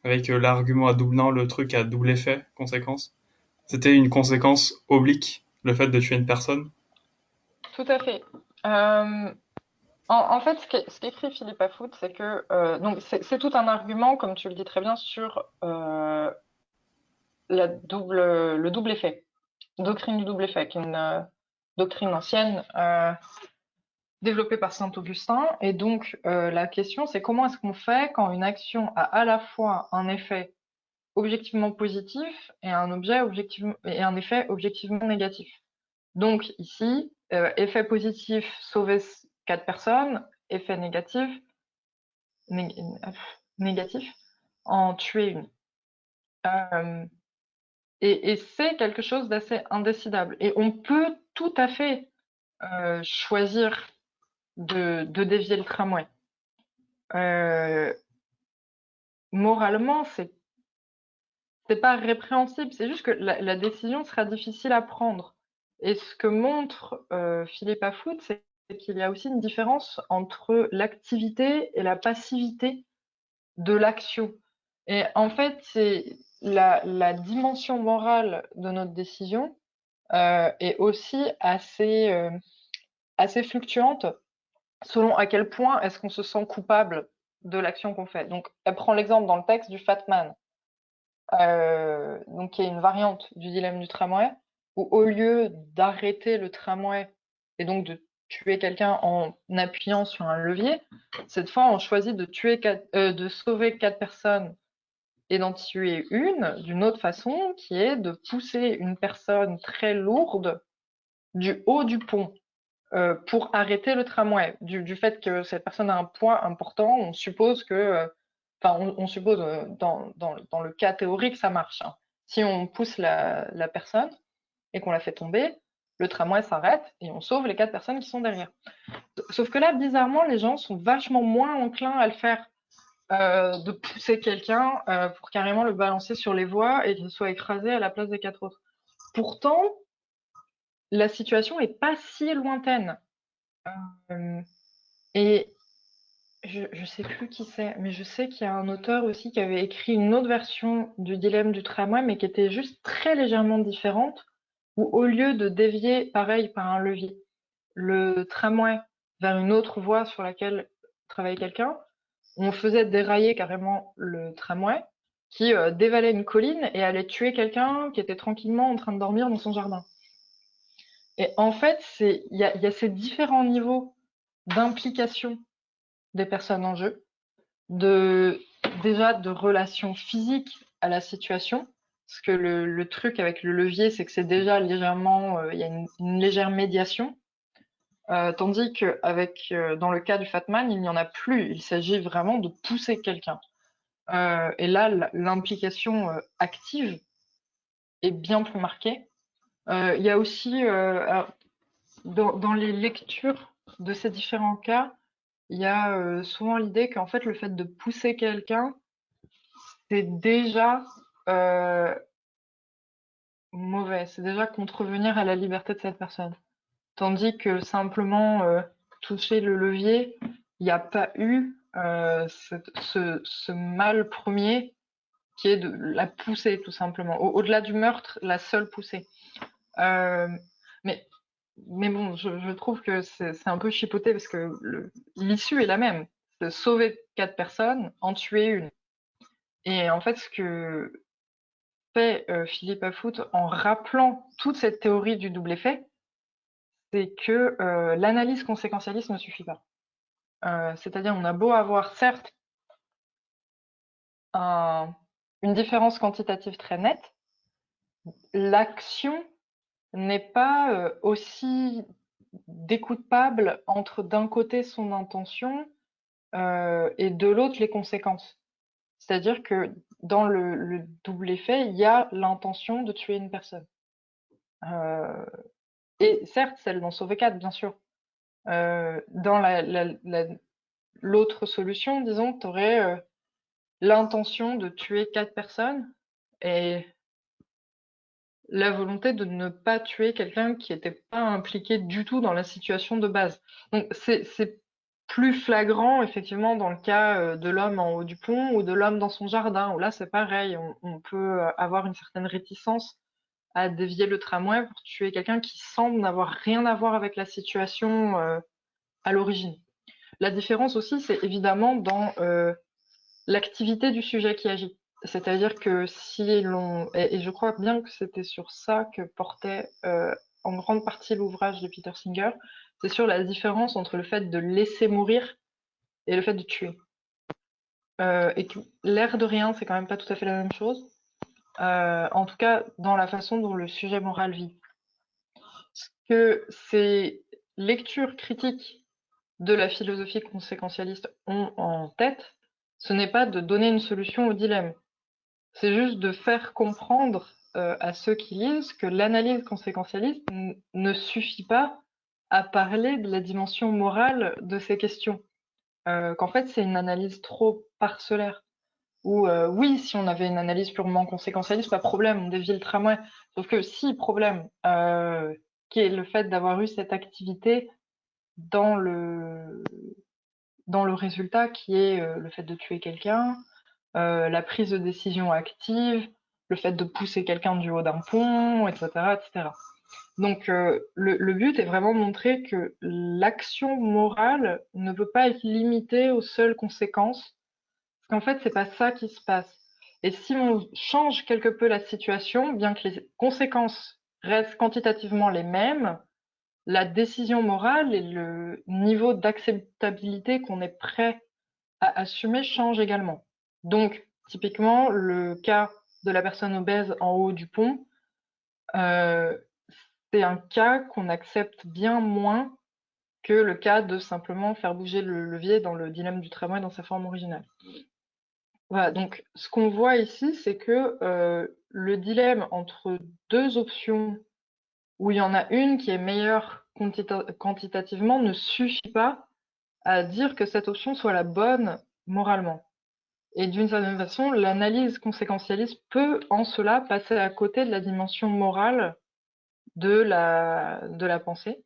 avec l'argument à double, non, le truc à double effet, conséquence, c'était une conséquence oblique, le fait de tuer une personne. tout à fait. Euh, en fait, ce qu'écrit Philippe Afout, c'est que donc c'est tout un argument, comme tu le dis très bien, sur le double effet, doctrine du double effet, qui est une doctrine ancienne développée par Saint-Augustin. Et donc la question, c'est comment est-ce qu'on fait quand une action a à la fois un effet objectivement positif et et un effet objectivement négatif. Donc ici, effet positif, sauver 4 personnes, effet négatif, né- négatif, en tuer une. Euh, et c'est quelque chose d'assez indécidable. Et on peut tout à fait choisir de dévier le tramway. Euh, Moralement, c'est pas répréhensible, c'est juste que la décision sera difficile à prendre. Et ce que montre Philippe Afout, c'est qu'il y a aussi une différence entre l'activité et la passivité de l'action. Et en fait, c'est la dimension morale de notre décision est aussi assez fluctuante selon à quel point est-ce qu'on se sent coupable de l'action qu'on fait. Donc, elle prend l'exemple dans le texte du Fatman, donc qui est une variante du dilemme du tramway, où au lieu d'arrêter le tramway et donc de tuer quelqu'un en appuyant sur un levier, cette fois on choisit de sauver 4 personnes et d'en tuer une d'une autre façon, qui est de pousser une personne très lourde du haut du pont pour arrêter le tramway. Du fait que cette personne a un poids important, on suppose que, enfin, on suppose dans le cas théorique, ça marche, hein. Si on pousse la personne et qu'on la fait tomber, le tramway s'arrête et on sauve les 4 personnes qui sont derrière. Sauf que là, bizarrement, les gens sont vachement moins enclins à le faire, de pousser quelqu'un pour carrément le balancer sur les voies et qu'il soit écrasé à la place des 4 autres. Pourtant, la situation est pas si lointaine. Euh, et je sais plus qui c'est, mais je sais qu'il y a un auteur aussi qui avait écrit une autre version du dilemme du tramway, mais qui était juste très légèrement différente, où au lieu de dévier, pareil, par un levier, le tramway vers une autre voie sur laquelle travaillait quelqu'un, on faisait dérailler carrément le tramway qui dévalait une colline et allait tuer quelqu'un qui était tranquillement en train de dormir dans son jardin. Et en fait, il y a ces différents niveaux d'implication des personnes en jeu, déjà de relation physique à la situation, parce que le truc avec le levier, c'est que c'est déjà légèrement, il y a une légère médiation, tandis que dans le cas du Fatman, il n'y en a plus. Il s'agit vraiment de pousser quelqu'un. Et là, l'implication active est bien plus marquée. Il y a aussi, dans les lectures de ces différents cas, il y a souvent l'idée qu'en fait, le fait de pousser quelqu'un, c'est déjà mauvais, c'est déjà contrevenir à la liberté de cette personne. Tandis que simplement toucher le levier, il n'y a pas eu ce mal premier qui est de la poussée, tout simplement. Au-delà du meurtre, la seule poussée. Euh, mais, mais bon, je trouve que c'est un peu chipoté parce que l'issue est la même. De sauver 4 personnes, en tuer une. Et en fait, ce que fait Philippe Afout en rappelant toute cette théorie du double effet, c'est que l'analyse conséquentialiste ne suffit pas. C'est-à-dire, on a beau avoir certes une différence quantitative très nette, l'action n'est pas aussi découpable entre d'un côté son intention et de l'autre les conséquences. C'est-à-dire que dans le double effet, il y a l'intention de tuer une personne. Euh, et certes celle d'en sauver 4, bien sûr. Dans l'autre solution, disons, tu aurais l'intention de tuer 4 personnes et la volonté de ne pas tuer quelqu'un qui n'était pas impliqué du tout dans la situation de base. Donc c'est plus flagrant effectivement dans le cas de l'homme en haut du pont ou de l'homme dans son jardin, où là c'est pareil, on peut avoir une certaine réticence à dévier le tramway pour tuer quelqu'un qui semble n'avoir rien à voir avec la situation à l'origine. La différence aussi, c'est évidemment dans l'activité du sujet qui agit. C'est-à-dire que si l'on... Et je crois bien que c'était sur ça que portait en grande partie l'ouvrage de Peter Singer, c'est sur la différence entre le fait de laisser mourir et le fait de tuer. Et que l'air de rien, c'est quand même pas tout à fait la même chose. En tout cas, dans la façon dont le sujet moral vit. Ce que ces lectures critiques de la philosophie conséquentialiste ont en tête, ce n'est pas de donner une solution au dilemme. C'est juste de faire comprendre à ceux qui lisent que l'analyse conséquentialiste ne suffit pas à parler de la dimension morale de ces questions. Qu'en fait, c'est une analyse trop parcellaire. Ou oui, si on avait une analyse purement conséquentialiste, pas de problème, on dévie le tramway. Sauf que si, problème, qui est le fait d'avoir eu cette activité dans le résultat qui est le fait de tuer quelqu'un, la prise de décision active, le fait de pousser quelqu'un du haut d'un pont, etc., etc. Donc le but est vraiment de montrer que l'action morale ne peut pas être limitée aux seules conséquences, parce qu'en fait c'est pas ça qui se passe. Et si on change quelque peu la situation, bien que les conséquences restent quantitativement les mêmes, la décision morale et le niveau d'acceptabilité qu'on est prêt à assumer change également. Donc, typiquement, le cas de la personne obèse en haut du pont, euh, c'est un cas qu'on accepte bien moins que le cas de simplement faire bouger le levier dans le dilemme du tramway dans sa forme originale. Voilà, donc ce qu'on voit ici, c'est que le dilemme entre deux options où il y en a une qui est meilleure quantitativement ne suffit pas à dire que cette option soit la bonne moralement. Et d'une certaine façon, l'analyse conséquentialiste peut en cela passer à côté de la dimension morale de la pensée,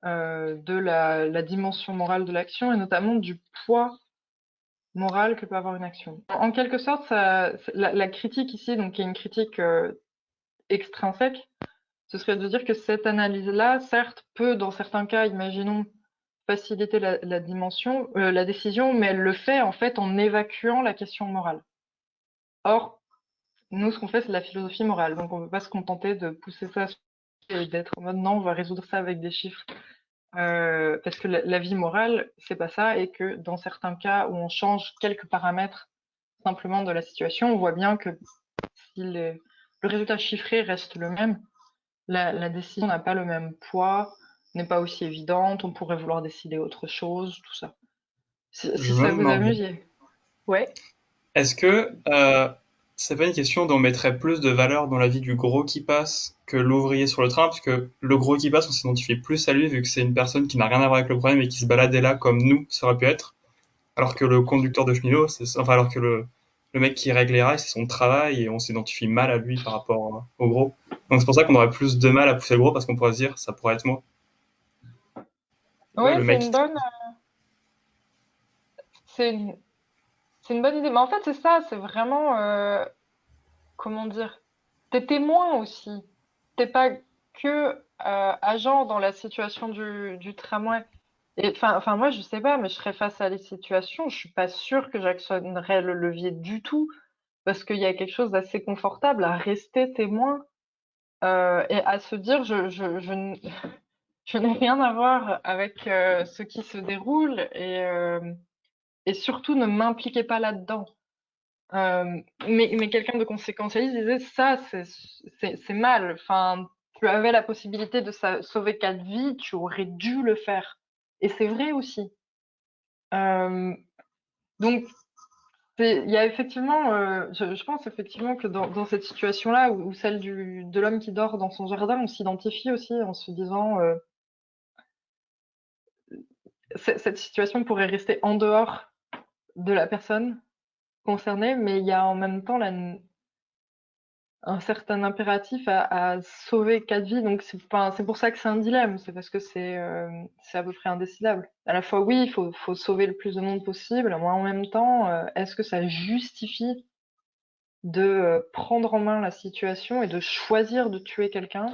de la dimension morale de l'action et notamment du poids moral que peut avoir une action. En quelque sorte, la critique ici, donc qui est une critique extrinsèque, ce serait de dire que cette analyse-là, certes, peut, dans certains cas, imaginons, faciliter la décision, mais elle le fait en fait en évacuant la question morale. Or, nous, ce qu'on fait, c'est de la philosophie morale, donc on ne peut pas se contenter de pousser ça et d'être en mode non, on va résoudre ça avec des chiffres. Parce que la vie morale, c'est pas ça, et que dans certains cas où on change quelques paramètres simplement de la situation, on voit bien que si le résultat chiffré reste le même, la décision n'a pas le même poids, n'est pas aussi évidente, on pourrait vouloir décider autre chose, tout ça. Si Je me ça vous demande, amuse, ouais. est-ce que c'est pas une question d'on mettrait plus de valeur dans la vie du gros qui passe que l'ouvrier sur le train, parce que le gros qui passe, on s'identifie plus à lui vu que c'est une personne qui n'a rien à voir avec le problème et qui se baladait là comme nous, ça aurait pu être, alors que le conducteur de cheminot, enfin alors que le mec qui règle les rails, c'est son travail et on s'identifie mal à lui par rapport au gros. Donc c'est pour ça qu'on aurait plus de mal à pousser le gros parce qu'on pourrait se dire ça pourrait être moi. Ouais, Ouais, le c'est mec une bonne, c'est une, c'est une bonne idée. Mais en fait, c'est ça, c'est vraiment, comment dire, t'es témoin aussi. T'es pas que agent dans la situation du tramway. Et enfin, moi, je sais pas, mais je serais face à les situations, je suis pas sûre que j'actionnerais le levier du tout, parce qu'il y a quelque chose d'assez confortable à rester témoin et à se dire, je n'ai rien à voir avec ce qui se déroule et surtout ne m'impliquez pas là-dedans. Mais quelqu'un de conséquentialiste disait ça, c'est mal. Enfin, tu avais la possibilité de sauver 4 vies, tu aurais dû le faire. Et c'est vrai aussi. Euh, donc, Il y a effectivement, je pense effectivement que dans cette situation-là, ou celle de l'homme qui dort dans son jardin, on s'identifie aussi en se disant, cette situation pourrait rester en dehors de la personne concernée, mais il y a en même temps un certain impératif à sauver 4 vies. Donc c'est pour ça que c'est un dilemme. C'est parce que c'est à peu près indécidable. À la fois, oui, faut sauver le plus de monde possible, mais en même temps, est-ce que ça justifie de prendre en main la situation et de choisir de tuer quelqu'un?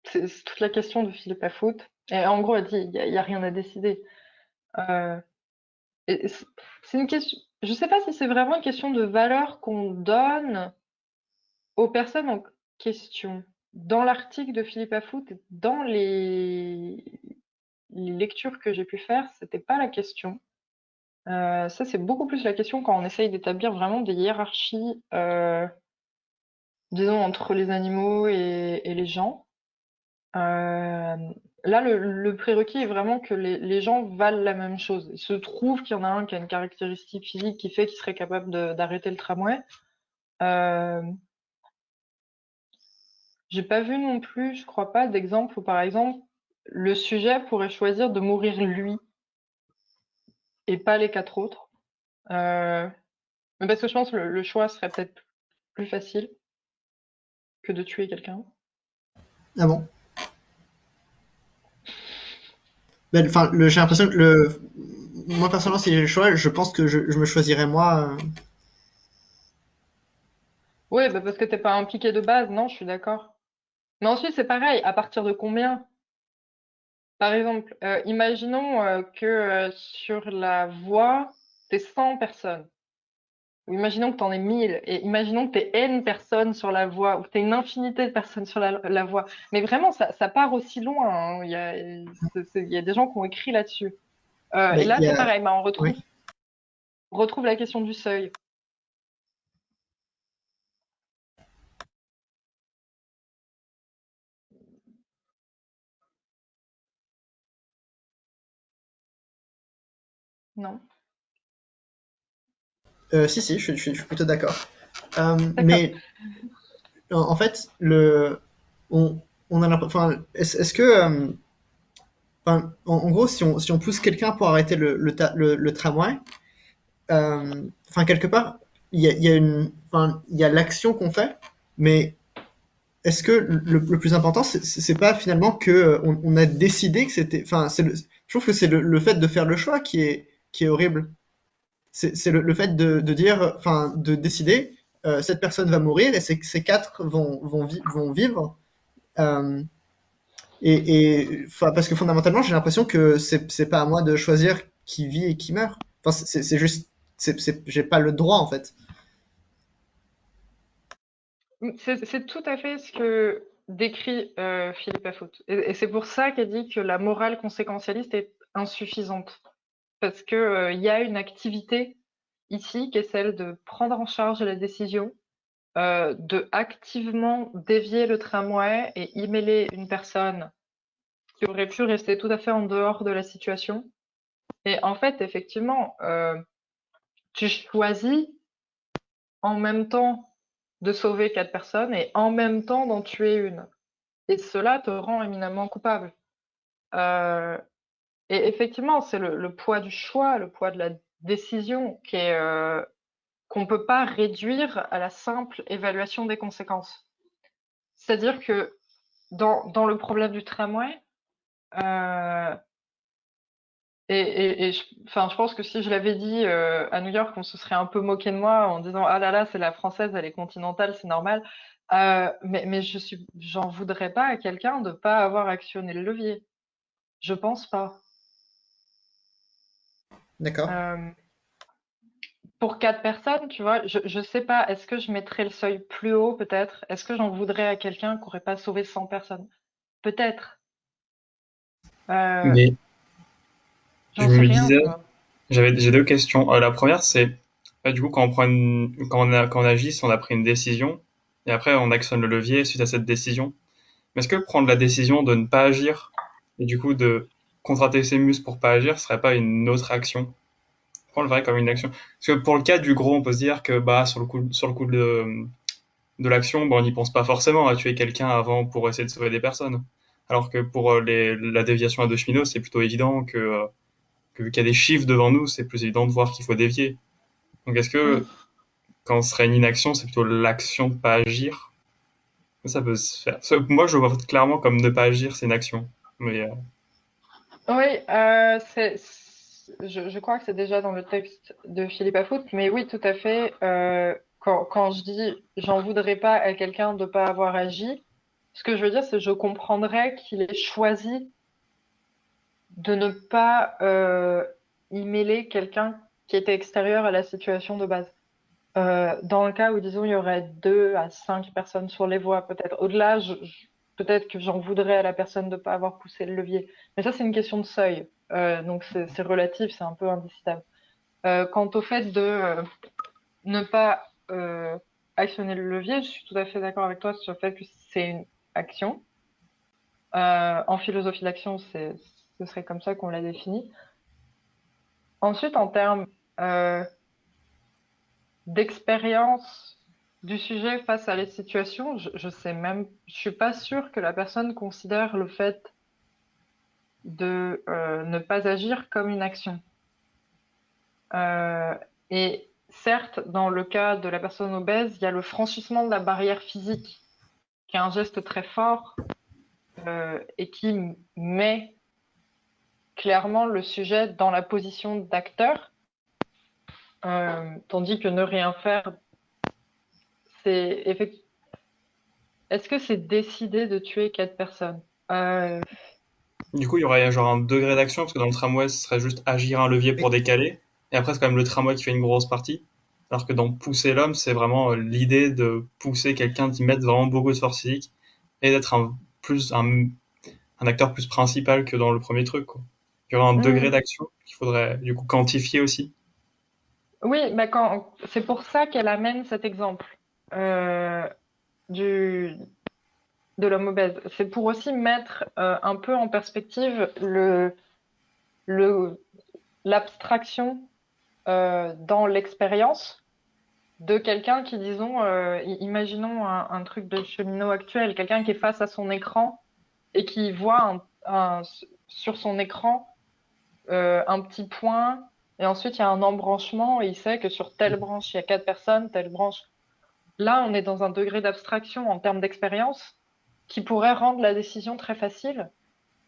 C'est toute la question de Philippe Lafoot. Et en gros, elle dit, il y a rien à décider. Euh, et c'est une question. Je sais pas si c'est vraiment une question de valeur qu'on donne aux personnes en question. Dans l'article de Philippe Lafoot, et dans les lectures que j'ai pu faire, c'était pas la question. Ça, c'est beaucoup plus la question quand on essaye d'établir vraiment des hiérarchies, disons, entre les animaux et les gens. Là, le prérequis est vraiment que les gens valent la même chose. Il se trouve qu'il y en a un qui a une caractéristique physique qui fait qu'il serait capable d'arrêter le tramway. Euh, J'ai pas vu non plus, je crois pas, d'exemple où, par exemple, le sujet pourrait choisir de mourir lui et pas les 4 autres. Mais parce que je pense que le choix serait peut-être plus facile que de tuer quelqu'un. Ah bon? Ben, enfin, j'ai l'impression que moi personnellement, si j'ai le choix, je pense que je me choisirais moi. Oui, bah parce que t'es pas impliqué de base, non, je suis d'accord. Mais ensuite, c'est pareil, à partir de combien? Par exemple, imaginons que sur la voie, t'es 100 personnes. Ou imaginons que t'en aies 1000. Et imaginons que t'aies N personnes sur la voie, ou que t'aies une infinité de personnes sur la voie. Mais vraiment, ça part aussi loin, hein. Il y a des gens qui ont écrit là-dessus. Et Ben, là, il y c'est a, pareil, bah, oui. on retrouve la question du seuil. Non? Si, je suis plutôt d'accord. D'accord. Mais en fait, on, on a l'impression, enfin, est-ce que, enfin, en gros, si on pousse quelqu'un pour arrêter le tramway, enfin, quelque part, il y a enfin, il y a l'action qu'on fait, mais est-ce que le plus important, c'est pas finalement que on a décidé que c'était, enfin, je trouve que c'est le fait de faire le choix qui est horrible. C'est le fait de dire, enfin, de décider, cette personne va mourir et ces quatre vont vivre. Euh, enfin, parce que fondamentalement, j'ai l'impression que c'est pas à moi de choisir qui vit et qui meurt. Enfin, c'est juste, j'ai pas le droit en fait. C'est tout à fait ce que décrit Philippe Lafoot. Et c'est pour ça qu'elle dit que la morale conséquentialiste est insuffisante. Parce que il y a une activité ici qui est celle de prendre en charge la décision, de activement dévier le tramway et y mêler une personne qui aurait pu rester tout à fait en dehors de la situation. Et en fait, effectivement, tu choisis en même temps de sauver 4 personnes et en même temps d'en tuer une. Et cela te rend éminemment coupable. Euh, et effectivement, c'est le poids du choix, le poids de la décision qui est qu'on peut pas réduire à la simple évaluation des conséquences. C'est-à-dire que dans le problème du tramway, euh, enfin, je pense que si je l'avais dit à New York, on se serait un peu moqué de moi en disant ah là là, c'est la française, elle est continentale, c'est normal. Mais j'en voudrais pas à quelqu'un de pas avoir actionné le levier. Je pense pas. D'accord. Euh, pour 4 personnes, tu vois, je sais pas, est-ce que je mettrais le seuil plus haut peut-être? Est-ce que j'en voudrais à quelqu'un qui aurait pas sauvé 100 personnes? Peut-être. Euh, Mais je J'en sais me rien, disais, tu vois. j'ai deux questions. La première, c'est du coup quand on prend quand on agit, si on a pris une décision et après on actionne le levier suite à cette décision. Mais est-ce que prendre la décision de ne pas agir et du coup de contracter ses muscles pour pas agir serait pas une autre action? on le verrait comme une action. Parce que pour le cas du gros, on peut se dire que bah sur le coup de l'action, bah, on n'y pense pas forcément à tuer quelqu'un avant pour essayer de sauver des personnes. Alors que pour la déviation à deux cheminots, c'est plutôt évident que vu qu'il y a des chiffres devant nous, c'est plus évident de voir qu'il faut dévier. Donc est-ce Mm. que quand ce serait une inaction, c'est plutôt l'action de pas agir? Ça peut se faire. Moi, je le vois clairement comme ne pas agir, c'est une action. Mais Oui, je crois que c'est déjà dans le texte de Philippe Afout, mais oui, tout à fait. Quand je dis j'en voudrais pas à quelqu'un de pas avoir agi, ce que je veux dire, c'est je comprendrais qu'il ait choisi de ne pas y mêler quelqu'un qui était extérieur à la situation de base. Dans le cas où, disons, il y aurait 2 à 5 personnes sur les voies, peut-être au-delà, peut-être que j'en voudrais à la personne de ne pas avoir poussé le levier. Mais ça, c'est une question de seuil. Donc, c'est relatif, c'est un peu indécidable. Quant au fait de ne pas actionner le levier, je suis tout à fait d'accord avec toi sur le fait que c'est une action. En philosophie de l'action, ce serait comme ça qu'on l'a défini. Ensuite, en termes d'expérience du sujet face à les situations, je sais même, je suis pas sûre que la personne considère le fait de ne pas agir comme une action. Euh, et certes, dans le cas de la personne obèse, il y a le franchissement de la barrière physique, qui est un geste très fort et qui met clairement le sujet dans la position d'acteur, tandis que ne rien faire, c'est effectivement. Est-ce que c'est décidé de tuer 4 personnes? Euh, du coup, il y aurait genre un degré d'action, parce que dans le tramway, ce serait juste agir un levier pour Oui. décaler. Et après, c'est quand même le tramway qui fait une grosse partie. Alors que dans pousser l'homme, c'est vraiment l'idée de pousser quelqu'un, d'y mettre vraiment beaucoup de force physique et d'être un acteur plus principal que dans le premier truc, quoi. Il y aurait un degré hmm. d'action qu'il faudrait du coup quantifier aussi. Oui, mais c'est pour ça qu'elle amène cet exemple euh, du, de l'homme obèse. C'est pour aussi mettre un peu en perspective le, l'abstraction dans l'expérience de quelqu'un qui, disons, imaginons un truc de cheminot actuel, quelqu'un qui est face à son écran et qui voit sur son écran un petit point, et ensuite il y a un embranchement, et il sait que sur telle branche, il y a 4 personnes, telle branche. Là, on est dans un degré d'abstraction en termes d'expérience qui pourrait rendre la décision très facile,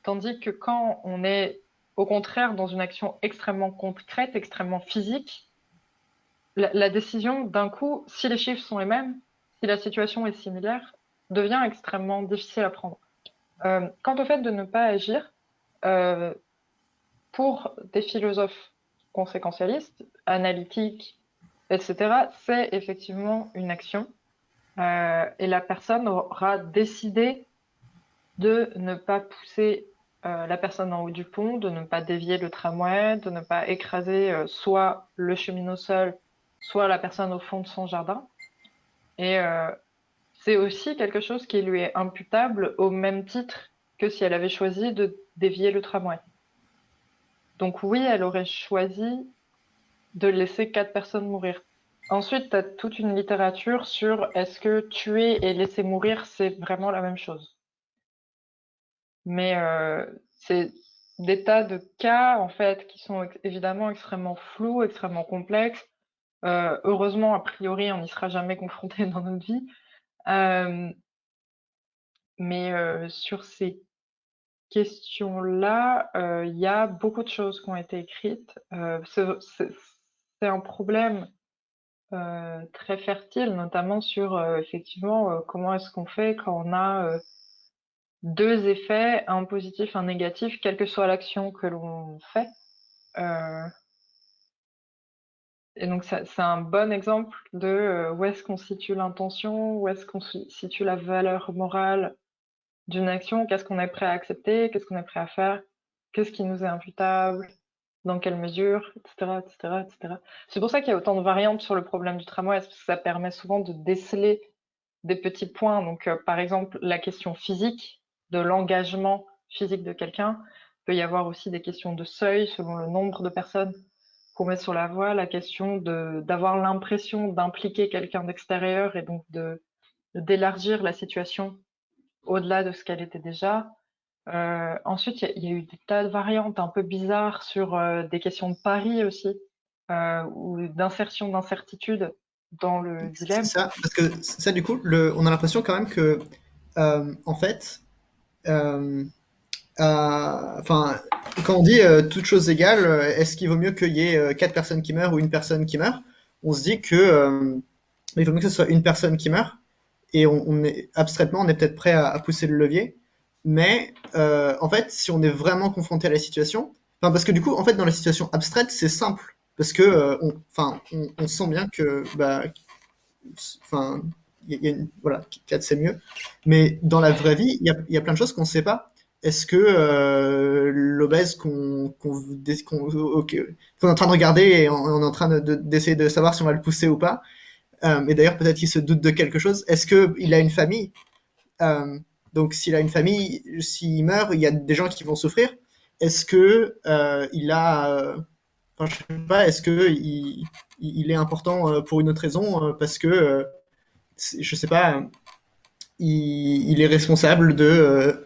tandis que quand on est au contraire dans une action extrêmement concrète, extrêmement physique, la décision, d'un coup, si les chiffres sont les mêmes, si la situation est similaire, devient extrêmement difficile à prendre. Quant au fait de ne pas agir, euh, pour des philosophes conséquentialistes, analytiques, etc., c'est effectivement une action. Et la personne aura décidé de ne pas pousser la personne en haut du pont, de ne pas dévier le tramway, de ne pas écraser soit le cheminot seul, soit la personne au fond de son jardin. Et c'est aussi quelque chose qui lui est imputable au même titre que si elle avait choisi de dévier le tramway. Donc oui, elle aurait choisi de laisser 4 personnes mourir. Ensuite, tu as toute une littérature sur est-ce que tuer et laisser mourir, c'est vraiment la même chose. Mais c'est des tas de cas, en fait, qui sont évidemment extrêmement flous, extrêmement complexes. Heureusement, a priori, on n'y sera jamais confronté dans notre vie. Euh, mais sur ces questions-là, il y a beaucoup de choses qui ont été écrites. C'est un problème très fertile, notamment sur effectivement comment est-ce qu'on fait quand on a 2 effets, un positif, un négatif, quelle que soit l'action que l'on fait. Euh, et donc c'est un bon exemple de où est-ce qu'on situe l'intention, où est-ce qu'on situe la valeur morale d'une action, qu'est-ce qu'on est prêt à accepter, qu'est-ce qu'on est prêt à faire, qu'est-ce qui nous est imputable, dans quelle mesure, etc., etc., etc. C'est pour ça qu'il y a autant de variantes sur le problème du tramway, parce que ça permet souvent de déceler des petits points. Donc, par exemple, la question physique, de l'engagement physique de quelqu'un. Il peut y avoir aussi des questions de seuil selon le nombre de personnes qu'on met sur la voie la question d'avoir l'impression d'impliquer quelqu'un d'extérieur et donc d'élargir la situation au-delà de ce qu'elle était déjà. Ensuite, il y a eu des tas de variantes un peu bizarres sur des questions de pari aussi, ou d'insertion d'incertitude dans le C'est dilemme. ça, parce que ça, du coup, on a l'impression quand même que, en fait, euh, enfin, quand on dit toutes choses égales, est-ce qu'il vaut mieux qu'il y ait 4 personnes qui meurent ou une personne qui meurt? On se dit que il vaut mieux que ce soit une personne qui meurt, et on est abstraitement, on est peut-être prêt à pousser le levier, mais en fait, si on est vraiment confronté à la situation, enfin, parce que du coup, en fait, dans la situation abstraite, c'est simple, parce que enfin, on sent bien que, bah, enfin, voilà, 4 c'est mieux. Mais dans la vraie vie, il y a plein de choses qu'on ne sait pas. Est-ce que l'obèse qu'on est en train de regarder et on est en train d'essayer de savoir si on va le pousser ou pas, et d'ailleurs peut-être qu'il se doute de quelque chose, est-ce qu'il a une famille? Euh, donc s'il a une famille, s'il meurt, il y a des gens qui vont souffrir. Est-ce que il a enfin, je sais pas, est-ce que il est important pour une autre raison, parce que, je sais pas, il est responsable de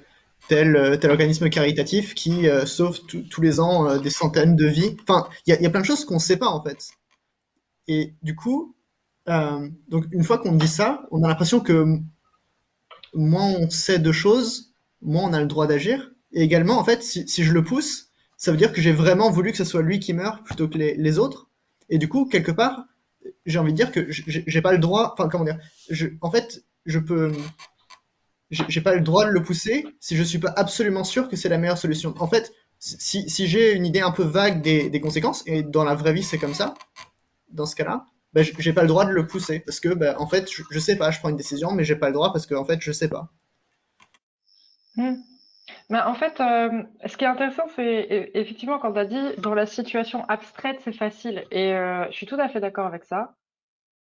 tel organisme caritatif qui sauve tous les ans des centaines de vies. Enfin, il y a plein de choses qu'on ne sait pas en fait. Et du coup, donc une fois qu'on dit ça, on a l'impression que moins on sait de choses, moins on a le droit d'agir. Et également, en fait, si je le pousse, ça veut dire que j'ai vraiment voulu que ce soit lui qui meure plutôt que les autres. Et du coup, quelque part, j'ai envie de dire que j'ai pas le droit. Enfin, comment dire, en fait, j'ai pas le droit de le pousser si je suis pas absolument sûr que c'est la meilleure solution. En fait, si j'ai une idée un peu vague des conséquences, et dans la vraie vie c'est comme ça, dans ce cas-là, bah, j'ai pas le droit de le pousser parce que, bah, en fait, je sais pas, je prends une décision, mais j'ai pas le droit parce que, en fait, je sais pas. Hmm. Mais en fait, ce qui est intéressant, c'est effectivement quand tu as dit dans la situation abstraite, c'est facile. Et je suis tout à fait d'accord avec ça.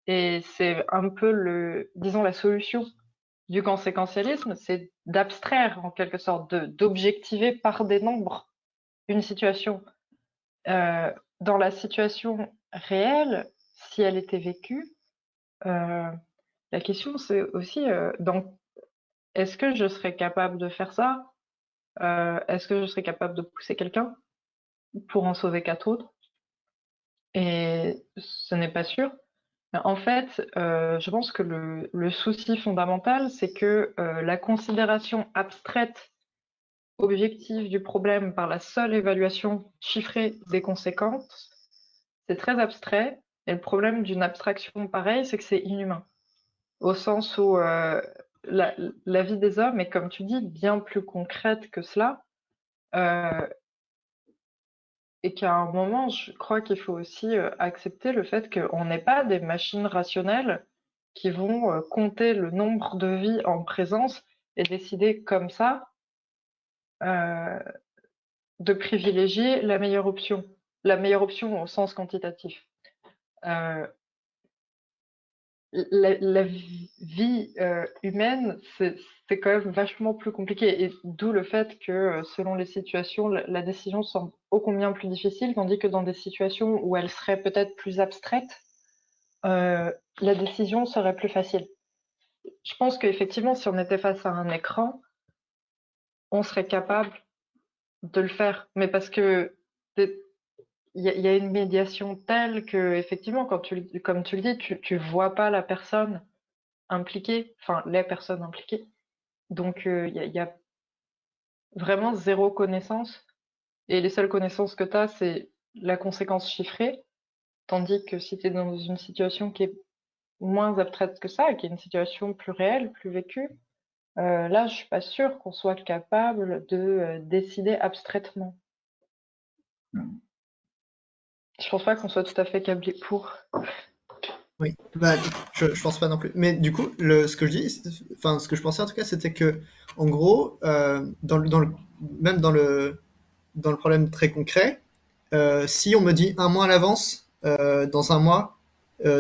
Et c'est un peu disons, la solution du conséquentialisme, c'est d'abstraire en quelque sorte, d'objectiver par des nombres une situation. Dans la situation réelle, si elle était vécue, la question c'est aussi est-ce que je serais capable de faire ça? Est-ce que je serais capable de pousser quelqu'un pour en sauver 4 autres? Et ce n'est pas sûr. En fait, je pense que le souci fondamental, c'est que la considération abstraite, objective du problème par la seule évaluation chiffrée des conséquences, c'est très abstrait. Et le problème d'une abstraction pareille, c'est que c'est inhumain. Au sens où la vie des hommes est, comme tu dis, bien plus concrète que cela. Euh, et qu'à un moment, je crois qu'il faut aussi accepter le fait qu'on n'est pas des machines rationnelles qui vont compter le nombre de vies en présence et décider comme ça euh, de privilégier la meilleure option au sens quantitatif. Euh, la vie humaine, c'est quand même vachement plus compliqué, et d'où le fait que selon les situations, la décision semble ô combien plus difficile, tandis que dans des situations où elle serait peut-être plus abstraite, la décision serait plus facile. Je pense qu'effectivement, si on était face à un écran, on serait capable de le faire, mais parce que il y a une médiation telle que, effectivement, comme tu le dis, tu vois pas la personne impliquée, enfin les personnes impliquées. Donc il y a vraiment zéro connaissance, et les seules connaissances que tu as, c'est la conséquence chiffrée, tandis que si tu es dans une situation qui est moins abstraite que ça, qui est une situation plus réelle, plus vécue, là je suis pas sûre qu'on soit capable de décider abstraitement. Je pense pas qu'on soit tout à fait câblé pour. Oui, bah, je pense pas non plus. Mais du coup, ce que je dis, enfin, ce que je pensais en tout cas, c'était que, en gros, même dans le problème très concret, si on me dit un mois à l'avance, dans un mois,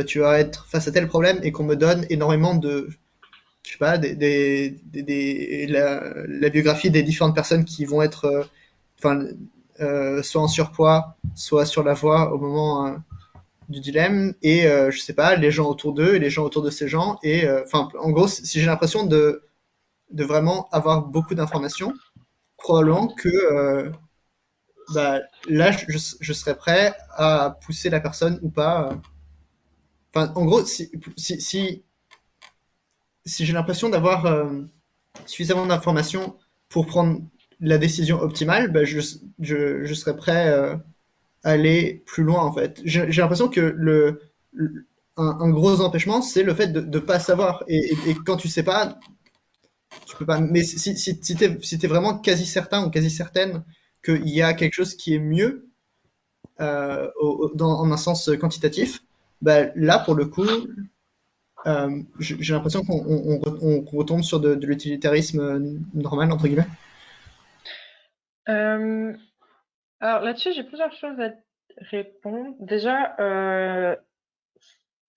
tu vas être face à tel problème et qu'on me donne énormément de, je sais pas, la biographie des différentes personnes qui vont être, enfin, soit en surpoids, soit sur la voie au moment du dilemme, et je sais pas, les gens autour d'eux et les gens autour de ces gens, et enfin, en gros, si j'ai l'impression de vraiment avoir beaucoup d'informations, probablement que bah, là, je serais prêt à pousser la personne ou pas. Enfin, en gros, si j'ai l'impression d'avoir suffisamment d'informations pour prendre la décision optimale, bah, je serais prêt à aller plus loin, en fait. J'ai l'impression que un gros empêchement, c'est le fait de ne pas savoir. Et quand tu sais pas, tu peux pas. Mais si t'es vraiment quasi certain ou quasi certaine qu'il y a quelque chose qui est mieux en un sens quantitatif, bah, là, pour le coup, j'ai l'impression qu'on retombe sur de l'utilitarisme normal, entre guillemets. Euh, alors là-dessus, j'ai plusieurs choses à répondre. Déjà,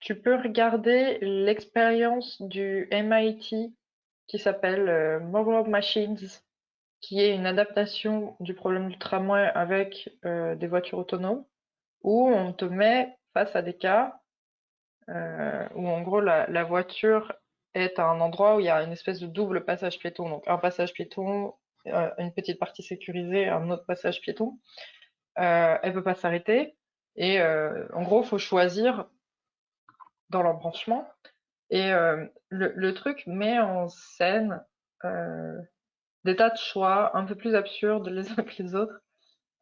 tu peux regarder l'expérience du MIT qui s'appelle Mobile Machines, qui est une adaptation du problème du tramway avec des voitures autonomes, où on te met face à des cas où en gros la voiture est à un endroit où il y a une espèce de double passage piéton, donc un passage piéton, une petite partie sécurisée, un autre passage piéton. Elle peut pas s'arrêter et en gros faut choisir dans l'embranchement et le truc met en scène euh, des tas de choix un peu plus absurdes les uns que les autres.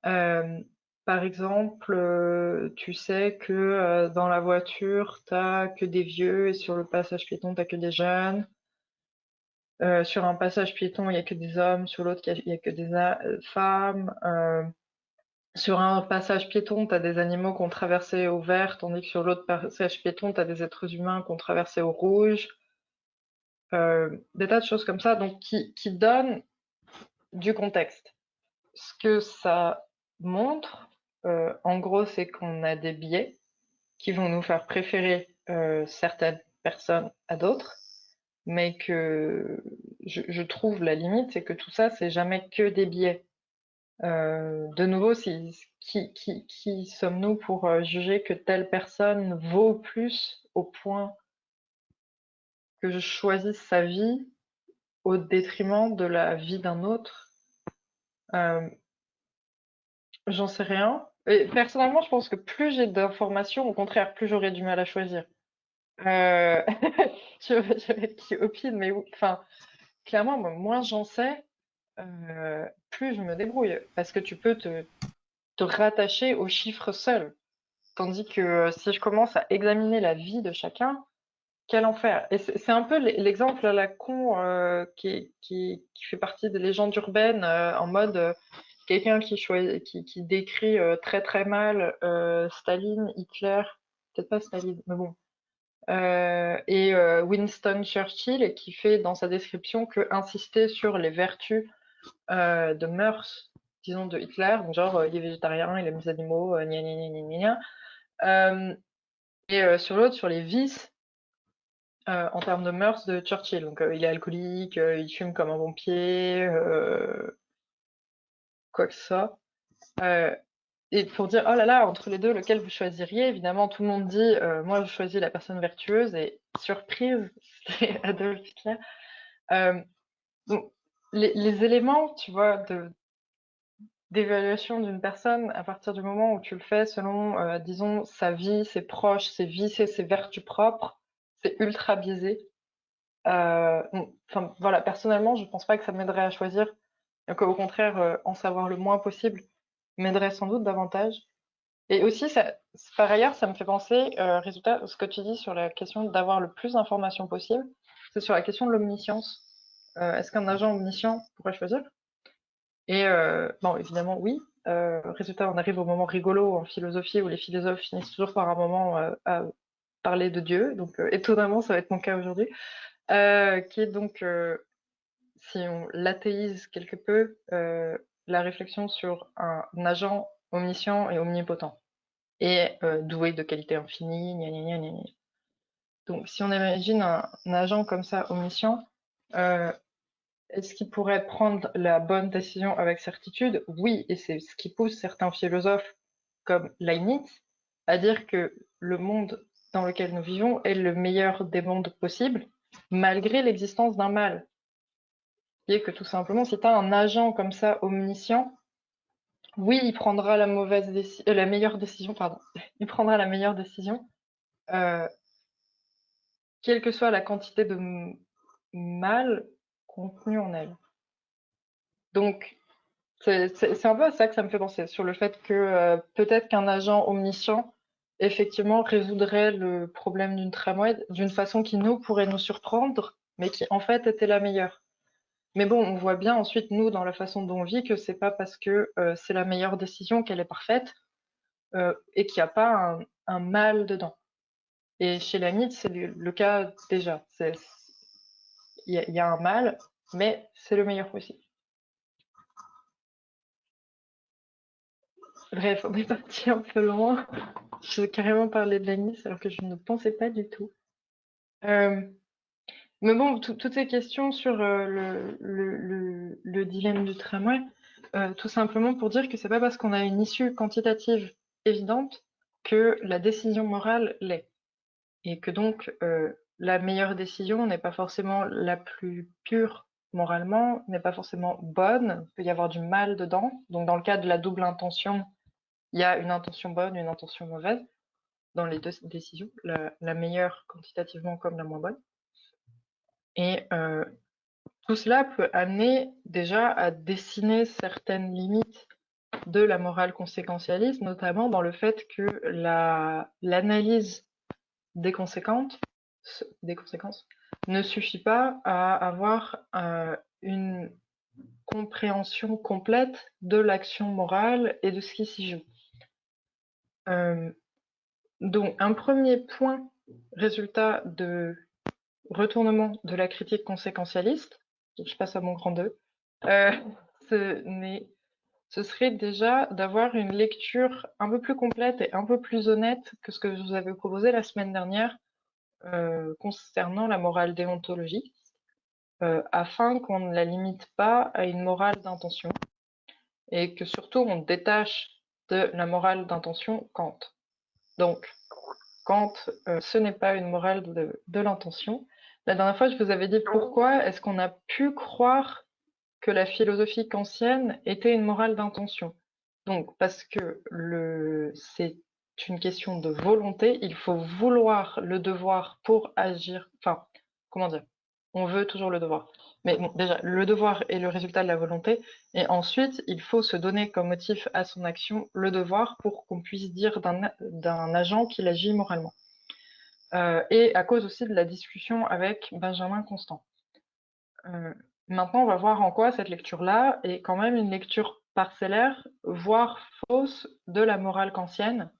Euh, Par exemple, tu sais que dans la voiture, t'as que des vieux et sur le passage piéton, t'as que des jeunes. Sur un passage piéton, il y a que des hommes, sur l'autre, il y a que des femmes. Sur un passage piéton, t'as des animaux qui ont traversé au vert, tandis que sur l'autre passage piéton, t'as des êtres humains qui ont traversé au rouge. Des tas de choses comme ça, donc qui donnent du contexte. Ce que ça montre, en gros, c'est qu'on a des biais qui vont nous faire préférer certaines personnes à d'autres, mais que je trouve la limite, c'est que tout ça, c'est jamais que des biais. De nouveau, qui sommes-nous pour juger que telle personne vaut plus au point que je choisisse sa vie au détriment de la vie d'un autre? Euh, J'en sais rien. Et personnellement, je pense que plus j'ai d'informations, au contraire, plus j'aurai du mal à choisir. Euh, je vais être qui opine, mais enfin, clairement, moi, moins j'en sais, plus je me débrouille. Parce que tu peux te rattacher aux chiffres seuls. Tandis que si je commence à examiner la vie de chacun, quel enfer. Et c'est un peu l'exemple à la con qui fait partie des légendes urbaines, en mode quelqu'un qui décrit très très mal Staline, Hitler, peut-être pas Staline, mais bon, et Winston Churchill, et qui fait dans sa description que insister sur les vertus de mœurs, disons, de Hitler, donc genre il est végétarien, il aime les animaux, gna gna gna gna gna, et sur l'autre, sur les vices en termes de mœurs de Churchill. Donc il est alcoolique, il fume comme un pompier, quoi que ce soit. Et pour dire, oh là là, entre les deux, lequel vous choisiriez? Évidemment, tout le monde dit, moi je choisis la personne vertueuse, et surprise, c'est Adolf Hitler. Euh, donc, les éléments, tu vois, d'évaluation d'une personne, à partir du moment où tu le fais selon, disons, sa vie, ses proches, ses vices et ses vertus propres, c'est ultra biaisé. Enfin, voilà, personnellement, je pense pas que ça m'aiderait à choisir. Donc, au contraire, en savoir le moins possible m'aiderait sans doute davantage. Et aussi, par ailleurs, ça me fait penser, résultat, ce que tu dis sur la question d'avoir le plus d'informations possible, c'est sur la question de l'omniscience. Est-ce qu'un agent omniscient pourrait choisir? Et bon, évidemment, oui. Résultat, on arrive au moment rigolo en philosophie où les philosophes finissent toujours par un moment à parler de Dieu. Donc, étonnamment, ça va être mon cas aujourd'hui. Qui est donc, si on l'athéise quelque peu, la réflexion sur un agent omniscient et omnipotent et doué de qualité infinie, gna gna gna gna gna. Donc, si on imagine un agent comme ça, omniscient, Est-ce qu'il pourrait prendre la bonne décision avec certitude? Oui, et c'est ce qui pousse certains philosophes comme Leibniz à dire que le monde dans lequel nous vivons est le meilleur des mondes possibles, malgré l'existence d'un mal. Qui est que tout simplement, si tu as un agent comme ça omniscient, oui, il prendra la la meilleure décision, pardon. Il prendra la meilleure décision, euh, quelle que soit la quantité de mal contenu en elle. Donc, c'est un peu à ça que ça me fait penser, sur le fait que peut-être qu'un agent omniscient, effectivement, résoudrait le problème d'une tramway d'une façon qui nous pourrait nous surprendre, mais qui en fait était la meilleure. Mais bon, on voit bien ensuite, nous, dans la façon dont on vit, que c'est pas parce que c'est la meilleure décision qu'elle est parfaite et qu'il n'y a pas un mal dedans. Et chez la mythe, c'est le cas déjà. Il y a un mal, mais c'est le meilleur possible. Bref, on est parti un peu loin. Je veux carrément parler de la Nice alors que je ne pensais pas du tout. Mais bon, toutes ces questions sur le dilemme du tramway, tout simplement pour dire que c'est pas parce qu'on a une issue quantitative évidente que la décision morale l'est. Et que donc la meilleure décision n'est pas forcément la plus pure moralement, n'est pas forcément bonne, il peut y avoir du mal dedans. Donc dans le cas de la double intention, il y a une intention bonne, une intention mauvaise dans les deux décisions, la meilleure quantitativement comme la moins bonne. Et tout cela peut amener déjà à dessiner certaines limites de la morale conséquentialiste, notamment dans le fait que l'analyse des conséquences ne suffit pas à avoir une compréhension complète de l'action morale et de ce qui s'y joue. Donc un premier point, résultat de retournement de la critique conséquentialiste, je passe à mon grand 2, ce serait déjà d'avoir une lecture un peu plus complète et un peu plus honnête que ce que je vous avais proposé la semaine dernière concernant la morale déontologique, afin qu'on ne la limite pas à une morale d'intention et que surtout on détache de la morale d'intention Kant. Donc, Kant, ce n'est pas une morale de l'intention. La dernière fois, je vous avais dit pourquoi est-ce qu'on a pu croire que la philosophie kantienne était une morale d'intention. Donc, parce que c'est une question de volonté, il faut vouloir le devoir pour agir. Enfin, comment dire? On veut toujours le devoir. Mais bon, déjà, le devoir est le résultat de la volonté, et ensuite, il faut se donner comme motif à son action le devoir pour qu'on puisse dire d'un agent qu'il agit moralement. Et à cause aussi de la discussion avec Benjamin Constant. Maintenant, on va voir en quoi cette lecture-là est quand même une lecture parcellaire, voire fausse, de la morale kantienne,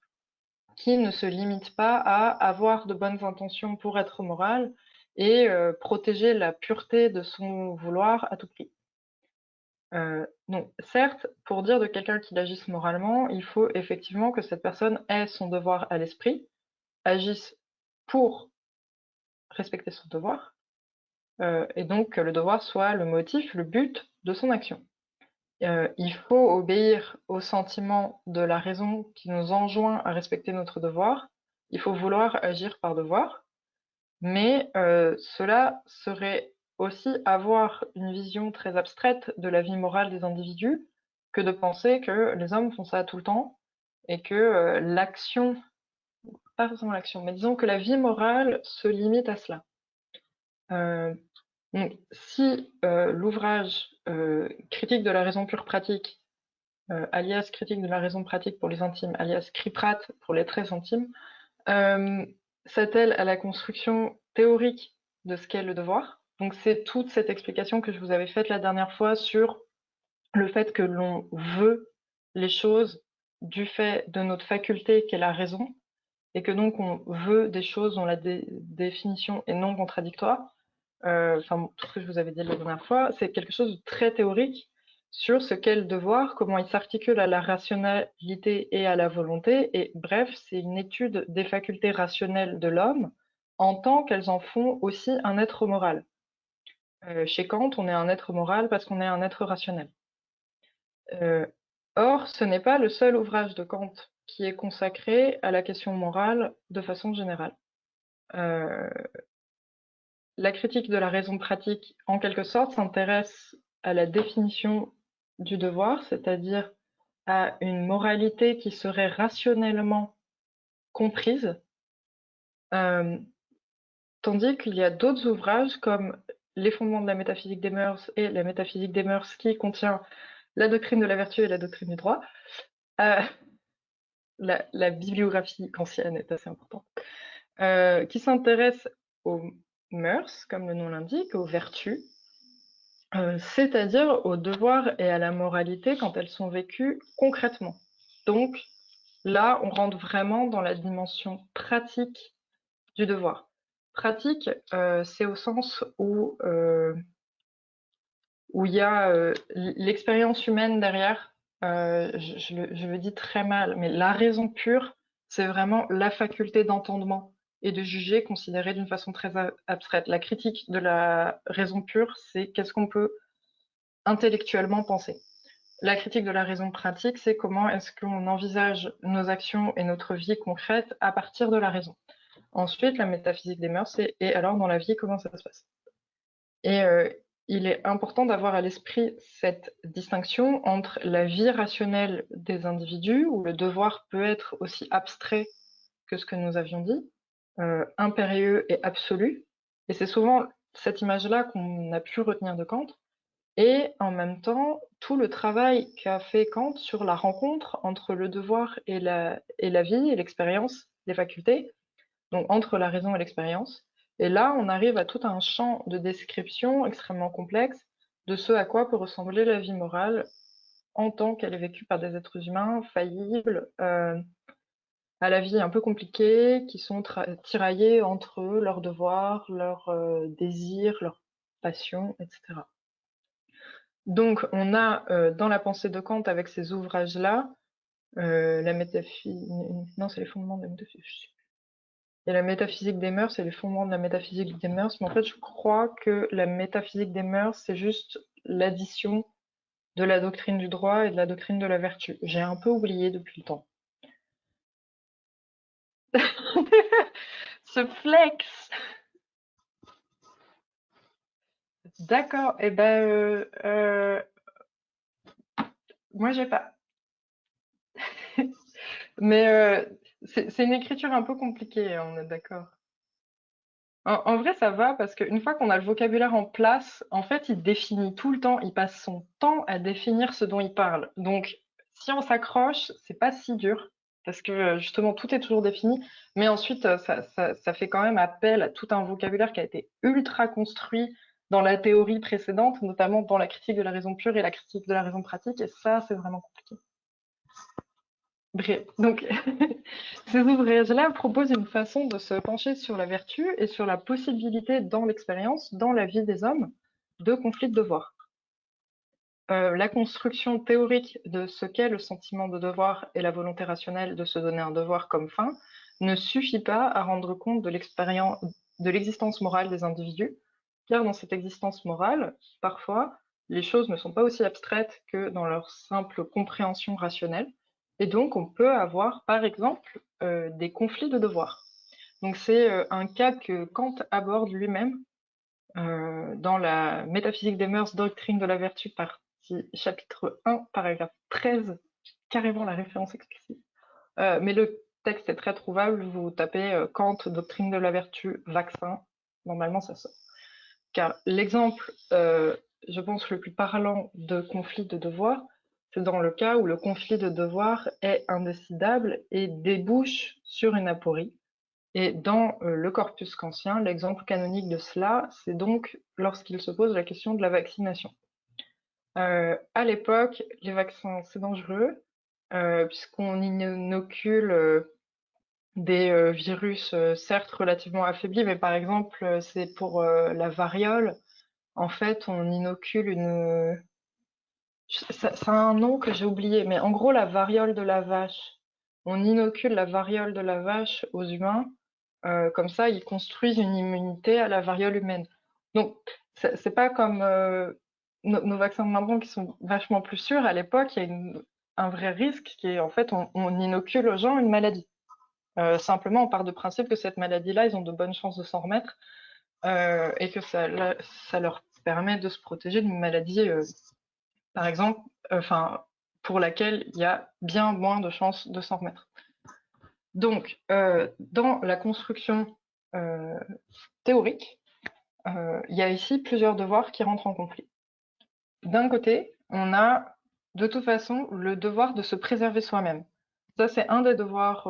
qui ne se limite pas à avoir de bonnes intentions pour être morale et protéger la pureté de son vouloir à tout prix. Donc, certes, pour dire de quelqu'un qu'il agisse moralement, il faut effectivement que cette personne ait son devoir à l'esprit, agisse pour respecter son devoir, et donc que le devoir soit le motif, le but de son action. Il faut obéir au sentiment de la raison qui nous enjoint à respecter notre devoir. Il faut vouloir agir par devoir, mais cela serait aussi avoir une vision très abstraite de la vie morale des individus que de penser que les hommes font ça tout le temps et que l'action, pas forcément l'action, mais disons que la vie morale se limite à cela. Donc, si l'ouvrage Critique de la raison pure pratique, alias Critique de la raison pratique pour les intimes, alias Criprat pour les très intimes, s'attelle à la construction théorique de ce qu'est le devoir. Donc c'est toute cette explication que je vous avais faite la dernière fois sur le fait que l'on veut les choses du fait de notre faculté qu'est la raison, et que donc on veut des choses dont la définition est non contradictoire. Enfin, tout ce que je vous avais dit la dernière fois, c'est quelque chose de très théorique sur ce qu'est le devoir, comment il s'articule à la rationalité et à la volonté, et bref, c'est une étude des facultés rationnelles de l'homme en tant qu'elles en font aussi un être moral. Chez Kant, on est un être moral parce qu'on est un être rationnel. Or, ce n'est pas le seul ouvrage de Kant qui est consacré à la question morale de façon générale. La critique de la raison pratique, en quelque sorte, s'intéresse à la définition du devoir, c'est-à-dire à une moralité qui serait rationnellement comprise, tandis qu'il y a d'autres ouvrages comme Les fondements de la métaphysique des mœurs et La métaphysique des mœurs qui contient la doctrine de la vertu et la doctrine du droit. La bibliographie kantienne est assez importante, qui s'intéresse aux mœurs, comme le nom l'indique, aux vertus, c'est-à-dire aux devoirs et à la moralité quand elles sont vécues concrètement. Donc là, on rentre vraiment dans la dimension pratique du devoir. Pratique, c'est au sens où il y a l'expérience humaine derrière. Je le dis très mal, mais la raison pure, c'est vraiment la faculté d'entendement et de juger considérée d'une façon très abstraite. La critique de la raison pure, c'est qu'est-ce qu'on peut intellectuellement penser. La critique de la raison pratique, c'est comment est-ce qu'on envisage nos actions et notre vie concrète à partir de la raison. Ensuite, la métaphysique des mœurs, c'est et alors dans la vie, comment ça se passe. Et il est important d'avoir à l'esprit cette distinction entre la vie rationnelle des individus, où le devoir peut être aussi abstrait que ce que nous avions dit, impérieux et absolu. Et c'est souvent cette image-là qu'on a pu retenir de Kant. Et en même temps, tout le travail qu'a fait Kant sur la rencontre entre le devoir et la vie, et l'expérience, les facultés, donc entre la raison et l'expérience. Et là, on arrive à tout un champ de description extrêmement complexe de ce à quoi peut ressembler la vie morale en tant qu'elle est vécue par des êtres humains faillibles, à la vie un peu compliquée, qui sont tiraillés entre leurs devoirs, leurs désirs, leurs passions, etc. Donc, on a dans la pensée de Kant, avec ces ouvrages-là, la métaphysique, non, c'est les fondements de la métaphysique. Et la métaphysique des mœurs, c'est les fondements de la métaphysique des mœurs, mais en fait, je crois que la métaphysique des mœurs, c'est juste l'addition de la doctrine du droit et de la doctrine de la vertu. J'ai un peu oublié depuis le temps. Ce flex! D'accord, et ben, moi j'ai pas. Mais c'est une écriture un peu compliquée, on est d'accord. En vrai, ça va parce qu'une fois qu'on a le vocabulaire en place, en fait, il définit tout le temps, il passe son temps à définir ce dont il parle. Donc, si on s'accroche, c'est pas si dur parce que justement tout est toujours défini. Mais ensuite, ça fait quand même appel à tout un vocabulaire qui a été ultra construit dans la théorie précédente, notamment dans la critique de la raison pure et la critique de la raison pratique. Et ça, c'est vraiment compliqué. Bref, donc ces ouvrages-là proposent une façon de se pencher sur la vertu et sur la possibilité dans l'expérience, dans la vie des hommes, de conflits de devoir. La construction théorique de ce qu'est le sentiment de devoir et la volonté rationnelle de se donner un devoir comme fin ne suffit pas à rendre compte de l'existence morale des individus, car dans cette existence morale, parfois, les choses ne sont pas aussi abstraites que dans leur simple compréhension rationnelle, et donc on peut avoir, par exemple, des conflits de devoir. Donc c'est un cas que Kant aborde lui-même dans la métaphysique des mœurs, doctrine de la vertu, chapitre 1, paragraphe 13, carrément la référence explicite. Mais le texte est très trouvable, vous tapez Kant, doctrine de la vertu, vaccin, normalement ça sort. Car l'exemple, je pense, le plus parlant de conflit de devoir, c'est dans le cas où le conflit de devoir est indécidable et débouche sur une aporie. Et dans le corpus kantien, l'exemple canonique de cela, c'est donc lorsqu'il se pose la question de la vaccination. À l'époque, les vaccins, c'est dangereux, puisqu'on inocule des virus, certes relativement affaiblis, mais par exemple, c'est pour la variole. En fait, on inocule une... Ça a un nom que j'ai oublié, mais en gros, la variole de la vache. On inocule la variole de la vache aux humains. Comme ça, ils construisent une immunité à la variole humaine. Donc, c'est pas comme nos vaccins de maintenant qui sont vachement plus sûrs. À l'époque, il y a un vrai risque qui est en fait on inocule aux gens une maladie. Simplement, on part de principe que cette maladie-là, ils ont de bonnes chances de s'en remettre et que ça leur permet de se protéger d'une maladie, par exemple, pour laquelle il y a bien moins de chances de s'en remettre. Donc, dans la construction théorique, il y a ici plusieurs devoirs qui rentrent en conflit. D'un côté, on a de toute façon le devoir de se préserver soi-même. Ça, c'est un des devoirs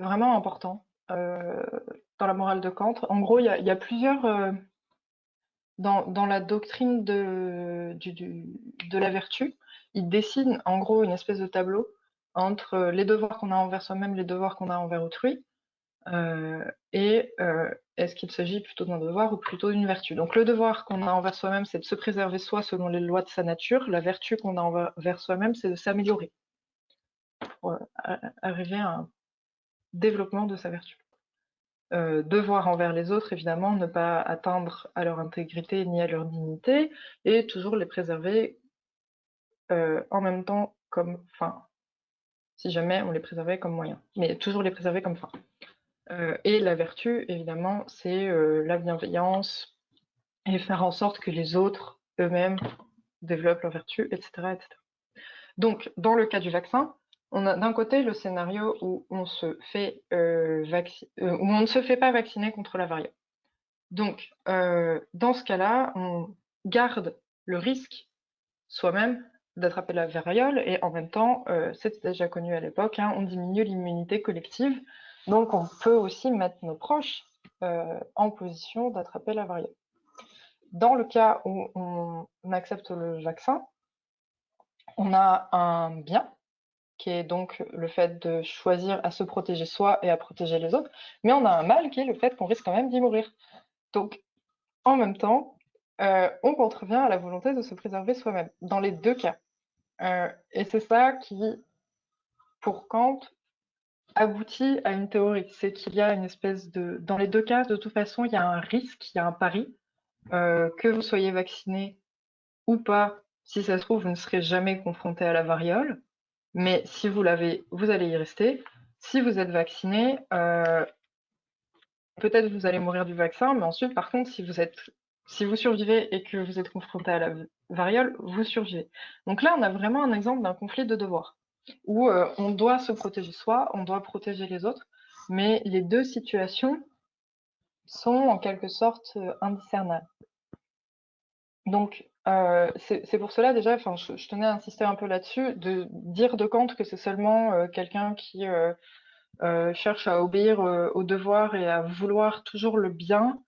vraiment importants dans la morale de Kant. En gros, il y a plusieurs... dans la doctrine de la vertu, il dessine en gros une espèce de tableau entre les devoirs qu'on a envers soi-même, les devoirs qu'on a envers autrui, est-ce qu'il s'agit plutôt d'un devoir ou plutôt d'une vertu. Donc le devoir qu'on a envers soi-même, c'est de se préserver soi selon les lois de sa nature. La vertu qu'on a envers soi-même, c'est de s'améliorer pour arriver à un développement de sa vertu. Devoir envers les autres, évidemment, ne pas atteindre à leur intégrité ni à leur dignité, et toujours les préserver en même temps comme fin, si jamais on les préservait comme moyen, mais toujours les préserver comme fin. Et la vertu, évidemment, c'est la bienveillance et faire en sorte que les autres eux-mêmes développent leur vertu, etc., etc. Donc, dans le cas du vaccin, on a d'un côté le scénario où on se fait où on ne se fait pas vacciner contre la variole. Donc, dans ce cas-là, on garde le risque soi-même d'attraper la variole et en même temps, c'était déjà connu à l'époque, hein, on diminue l'immunité collective. Donc, on peut aussi mettre nos proches en position d'attraper la variole. Dans le cas où on accepte le vaccin, on a un bien qui est donc le fait de choisir à se protéger soi et à protéger les autres, mais on a un mal qui est le fait qu'on risque quand même d'y mourir. Donc, en même temps, on contrevient à la volonté de se préserver soi-même, dans les deux cas. Et c'est ça qui, pour Kant, aboutit à une théorie. C'est qu'il y a une espèce de... Dans les deux cas, de toute façon, il y a un risque, il y a un pari. Que vous soyez vacciné ou pas, si ça se trouve, vous ne serez jamais confronté à la variole. Mais si vous l'avez, vous allez y rester. Si vous êtes vacciné, peut-être vous allez mourir du vaccin, mais ensuite, par contre, si vous survivez et que vous êtes confronté à la variole, vous survivez. Donc là, on a vraiment un exemple d'un conflit de devoirs, où on doit se protéger soi, on doit protéger les autres, mais les deux situations sont en quelque sorte indiscernables. Donc, c'est pour cela déjà, enfin, je tenais à insister un peu là-dessus, de dire de Kant que c'est seulement quelqu'un qui cherche à obéir aux devoirs et à vouloir toujours le bien.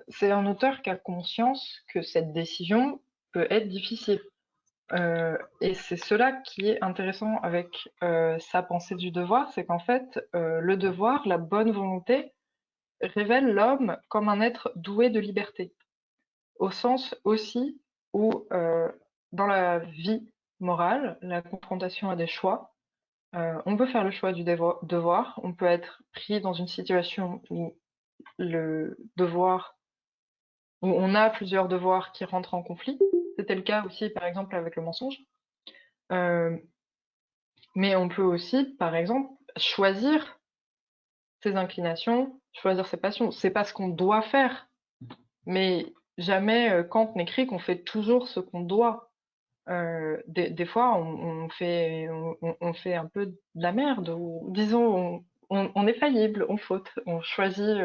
C'est un auteur qui a conscience que cette décision peut être difficile. Et c'est cela qui est intéressant avec sa pensée du devoir, c'est qu'en fait, le devoir, la bonne volonté, révèle l'homme comme un être doué de liberté, au sens aussi où, dans la vie morale, la confrontation à des choix, on peut faire le choix du devoir, on peut être pris dans une situation où le devoir, où on a plusieurs devoirs qui rentrent en conflit. C'était le cas aussi, par exemple, avec le mensonge. Mais on peut aussi, par exemple, choisir ses inclinations, choisir ses passions. C'est pas ce qu'on doit faire, mais jamais Kant n'écrit qu'on fait toujours ce qu'on doit. Des fois, on fait un peu de la merde, ou disons, on est faillible, on faute, on choisit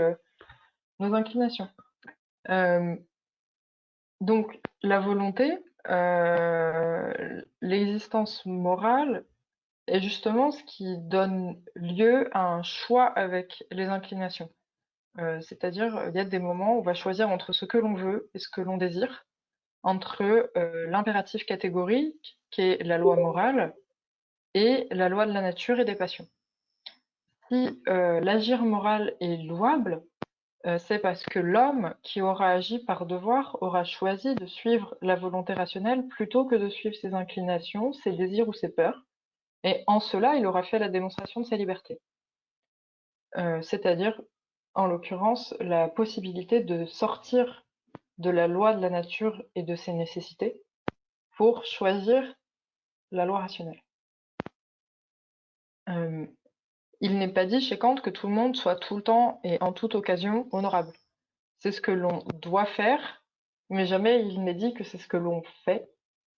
nos inclinations. Donc, la volonté, l'existence morale, est justement ce qui donne lieu à un choix avec les inclinations. C'est-à-dire, il y a des moments où on va choisir entre ce que l'on veut et ce que l'on désire, entre l'impératif catégorique, qui est la loi morale, et la loi de la nature et des passions. Si l'agir moral est louable, c'est parce que l'homme qui aura agi par devoir aura choisi de suivre la volonté rationnelle plutôt que de suivre ses inclinations, ses désirs ou ses peurs, et en cela il aura fait la démonstration de sa liberté. C'est-à-dire, en l'occurrence, la possibilité de sortir de la loi de la nature et de ses nécessités pour choisir la loi rationnelle. Il n'est pas dit chez Kant que tout le monde soit tout le temps et en toute occasion honorable. C'est ce que l'on doit faire, mais jamais il n'est dit que c'est ce que l'on fait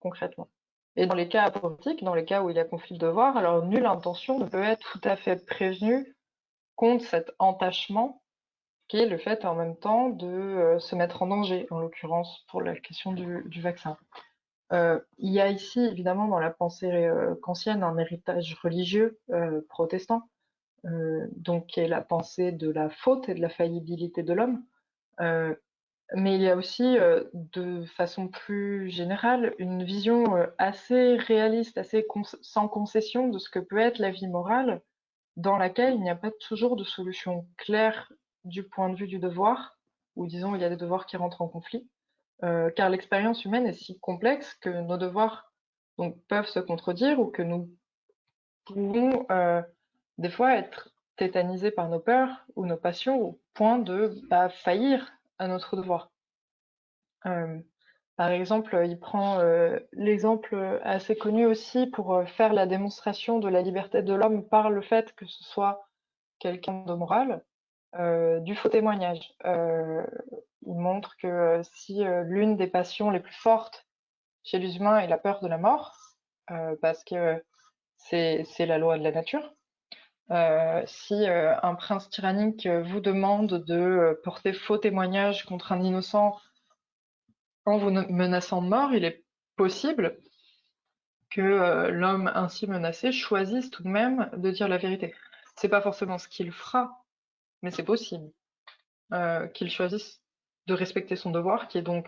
concrètement. Et dans les cas apodictiques, dans les cas où il y a conflit de devoir, alors nulle intention ne peut être tout à fait prévenue contre cet entachement qui est le fait en même temps de se mettre en danger, en l'occurrence pour la question du vaccin. Il y a ici évidemment dans la pensée kantienne un héritage religieux protestant, donc qui est la pensée de la faute et de la faillibilité de l'homme. Mais il y a aussi, de façon plus générale, une vision assez réaliste, assez sans concession de ce que peut être la vie morale, dans laquelle il n'y a pas toujours de solution claire du point de vue du devoir, ou disons il y a des devoirs qui rentrent en conflit, car l'expérience humaine est si complexe que nos devoirs donc, peuvent se contredire ou que nous pouvons des fois être tétanisés par nos peurs ou nos passions au point de faillir à notre devoir. Par exemple, il prend l'exemple assez connu aussi pour faire la démonstration de la liberté de l'homme par le fait que ce soit quelqu'un de moral, du faux témoignage. Il montre que si l'une des passions les plus fortes chez les humains est la peur de la mort, parce que c'est la loi de la nature, si un prince tyrannique vous demande de porter faux témoignage contre un innocent en vous menaçant de mort, il est possible que l'homme ainsi menacé choisisse tout de même de dire la vérité. C'est pas forcément ce qu'il fera, mais c'est possible qu'il choisisse de respecter son devoir, qui est donc,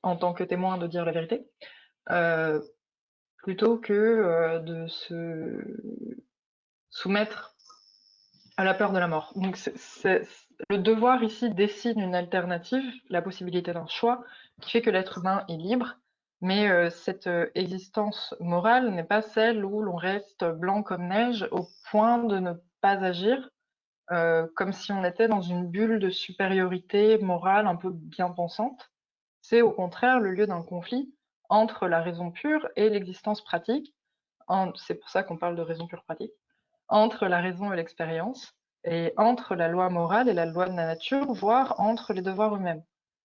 en tant que témoin, de dire la vérité, plutôt que de se soumettre à la peur de la mort. Donc le devoir ici dessine une alternative, la possibilité d'un choix, qui fait que l'être humain est libre, mais cette existence morale n'est pas celle où l'on reste blanc comme neige au point de ne pas agir, comme si on était dans une bulle de supériorité morale un peu bien pensante. C'est au contraire le lieu d'un conflit entre la raison pure et l'existence pratique. C'est pour ça qu'on parle de raison pure pratique, entre la raison et l'expérience, et entre la loi morale et la loi de la nature, voire entre les devoirs eux-mêmes.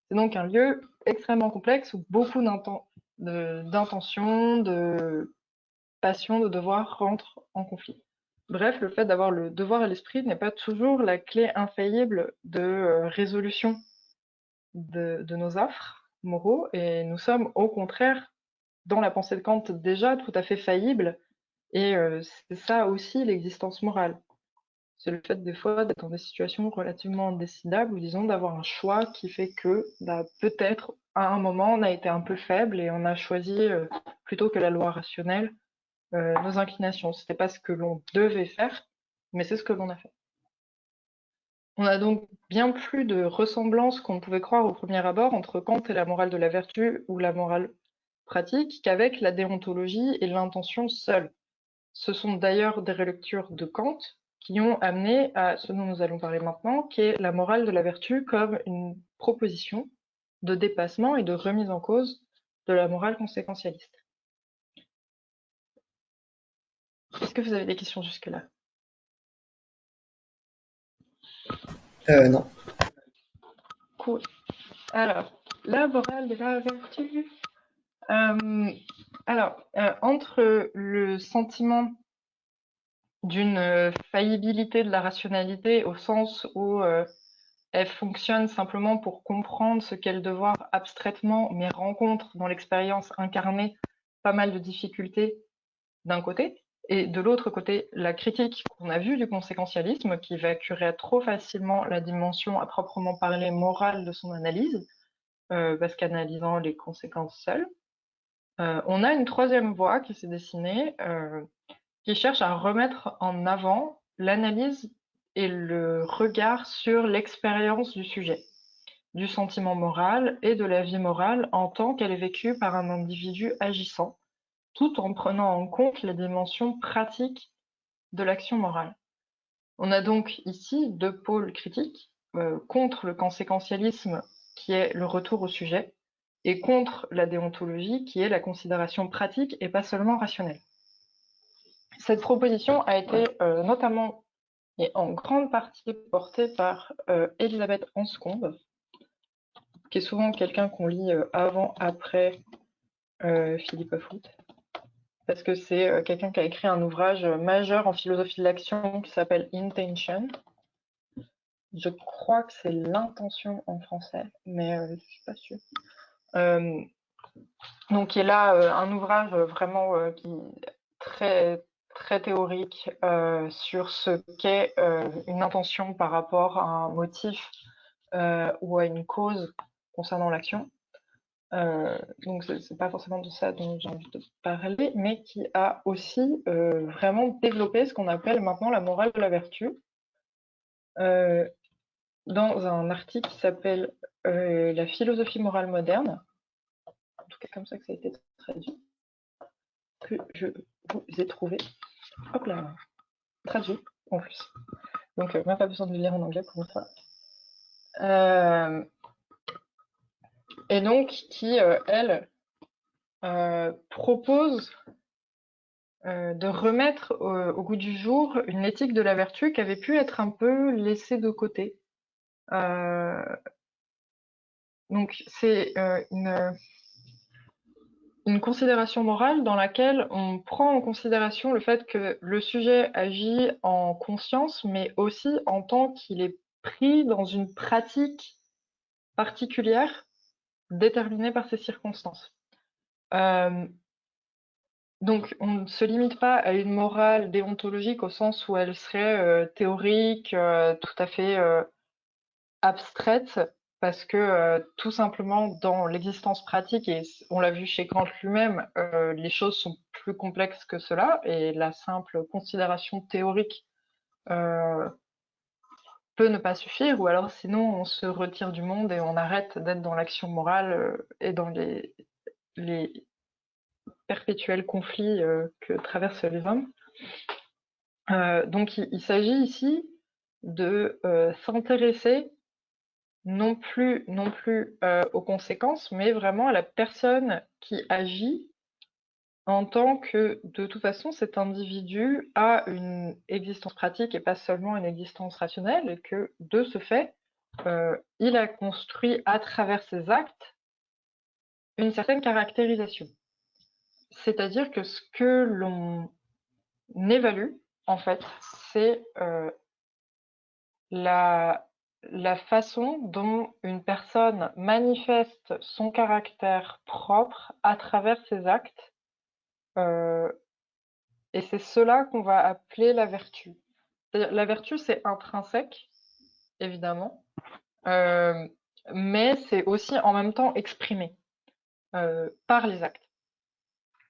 C'est donc un lieu extrêmement complexe où beaucoup d'intentions, de passions, de devoirs rentrent en conflit. Bref, le fait d'avoir le devoir à l'esprit n'est pas toujours la clé infaillible de résolution de nos affres moraux, et nous sommes au contraire, dans la pensée de Kant, déjà tout à fait faillibles, et c'est ça aussi l'existence morale. C'est le fait des fois d'être dans des situations relativement indécidables, ou disons d'avoir un choix qui fait que peut-être à un moment on a été un peu faible et on a choisi, plutôt que la loi rationnelle, nos inclinations. C'était pas ce que l'on devait faire, mais c'est ce que l'on a fait. On a donc bien plus de ressemblances qu'on ne pouvait croire au premier abord entre Kant et la morale de la vertu ou la morale pratique qu'avec la déontologie et l'intention seule. Ce sont d'ailleurs des relectures de Kant qui ont amené à ce dont nous allons parler maintenant, qui est la morale de la vertu comme une proposition de dépassement et de remise en cause de la morale conséquentialiste. Est-ce que vous avez des questions jusque-là? Non. Cool. Alors, la morale de la vertu. Entre le sentiment d'une faillibilité de la rationalité au sens où elle fonctionne simplement pour comprendre ce qu'est le devoir abstraitement, mais rencontre dans l'expérience incarnée pas mal de difficultés d'un côté, et de l'autre côté, la critique qu'on a vue du conséquentialisme qui évacuerait trop facilement la dimension à proprement parler morale de son analyse, parce qu'analysant les conséquences seules. On a une troisième voie qui s'est dessinée, qui cherche à remettre en avant l'analyse et le regard sur l'expérience du sujet, du sentiment moral et de la vie morale en tant qu'elle est vécue par un individu agissant, tout en prenant en compte les dimensions pratiques de l'action morale. On a donc ici deux pôles critiques, contre le conséquentialisme qui est le retour au sujet, et contre la déontologie, qui est la considération pratique et pas seulement rationnelle. Cette proposition a été notamment et en grande partie portée par Elisabeth Anscombe, qui est souvent quelqu'un qu'on lit avant, après Philippa Foot, parce que c'est quelqu'un qui a écrit un ouvrage majeur en philosophie de l'action qui s'appelle Intention. Je crois que c'est l'intention en français, mais je suis pas sûre. Donc, il a un ouvrage vraiment qui très très théorique sur ce qu'est une intention par rapport à un motif ou à une cause concernant l'action. Donc, c'est pas forcément de ça dont j'ai envie de parler, mais qui a aussi vraiment développé ce qu'on appelle maintenant la morale de la vertu, dans un article qui s'appelle La philosophie morale moderne, en tout cas comme ça que ça a été traduit, que je vous ai trouvé, hop là, traduit en plus. Donc même pas besoin de le lire en anglais pour ça. Et donc qui, elle, propose de remettre au goût du jour une éthique de la vertu qui avait pu être un peu laissée de côté. Donc c'est une considération morale dans laquelle on prend en considération le fait que le sujet agit en conscience, mais aussi en tant qu'il est pris dans une pratique particulière déterminée par ses circonstances. Donc, on ne se limite pas à une morale déontologique au sens où elle serait théorique, tout à fait abstraite, parce que tout simplement dans l'existence pratique, et on l'a vu chez Kant lui-même, les choses sont plus complexes que cela, et la simple considération théorique peut ne pas suffire, ou alors sinon on se retire du monde et on arrête d'être dans l'action morale et dans les perpétuels conflits que traversent les hommes. Donc il s'agit ici de s'intéresser non plus aux conséquences, mais vraiment à la personne qui agit en tant que, de toute façon, cet individu a une existence pratique et pas seulement une existence rationnelle, et que, de ce fait, il a construit à travers ses actes une certaine caractérisation. C'est-à-dire que ce que l'on évalue, en fait, c'est la façon dont une personne manifeste son caractère propre à travers ses actes, et c'est cela qu'on va appeler la vertu. C'est-à-dire, la vertu, c'est intrinsèque, évidemment, mais c'est aussi en même temps exprimé par les actes.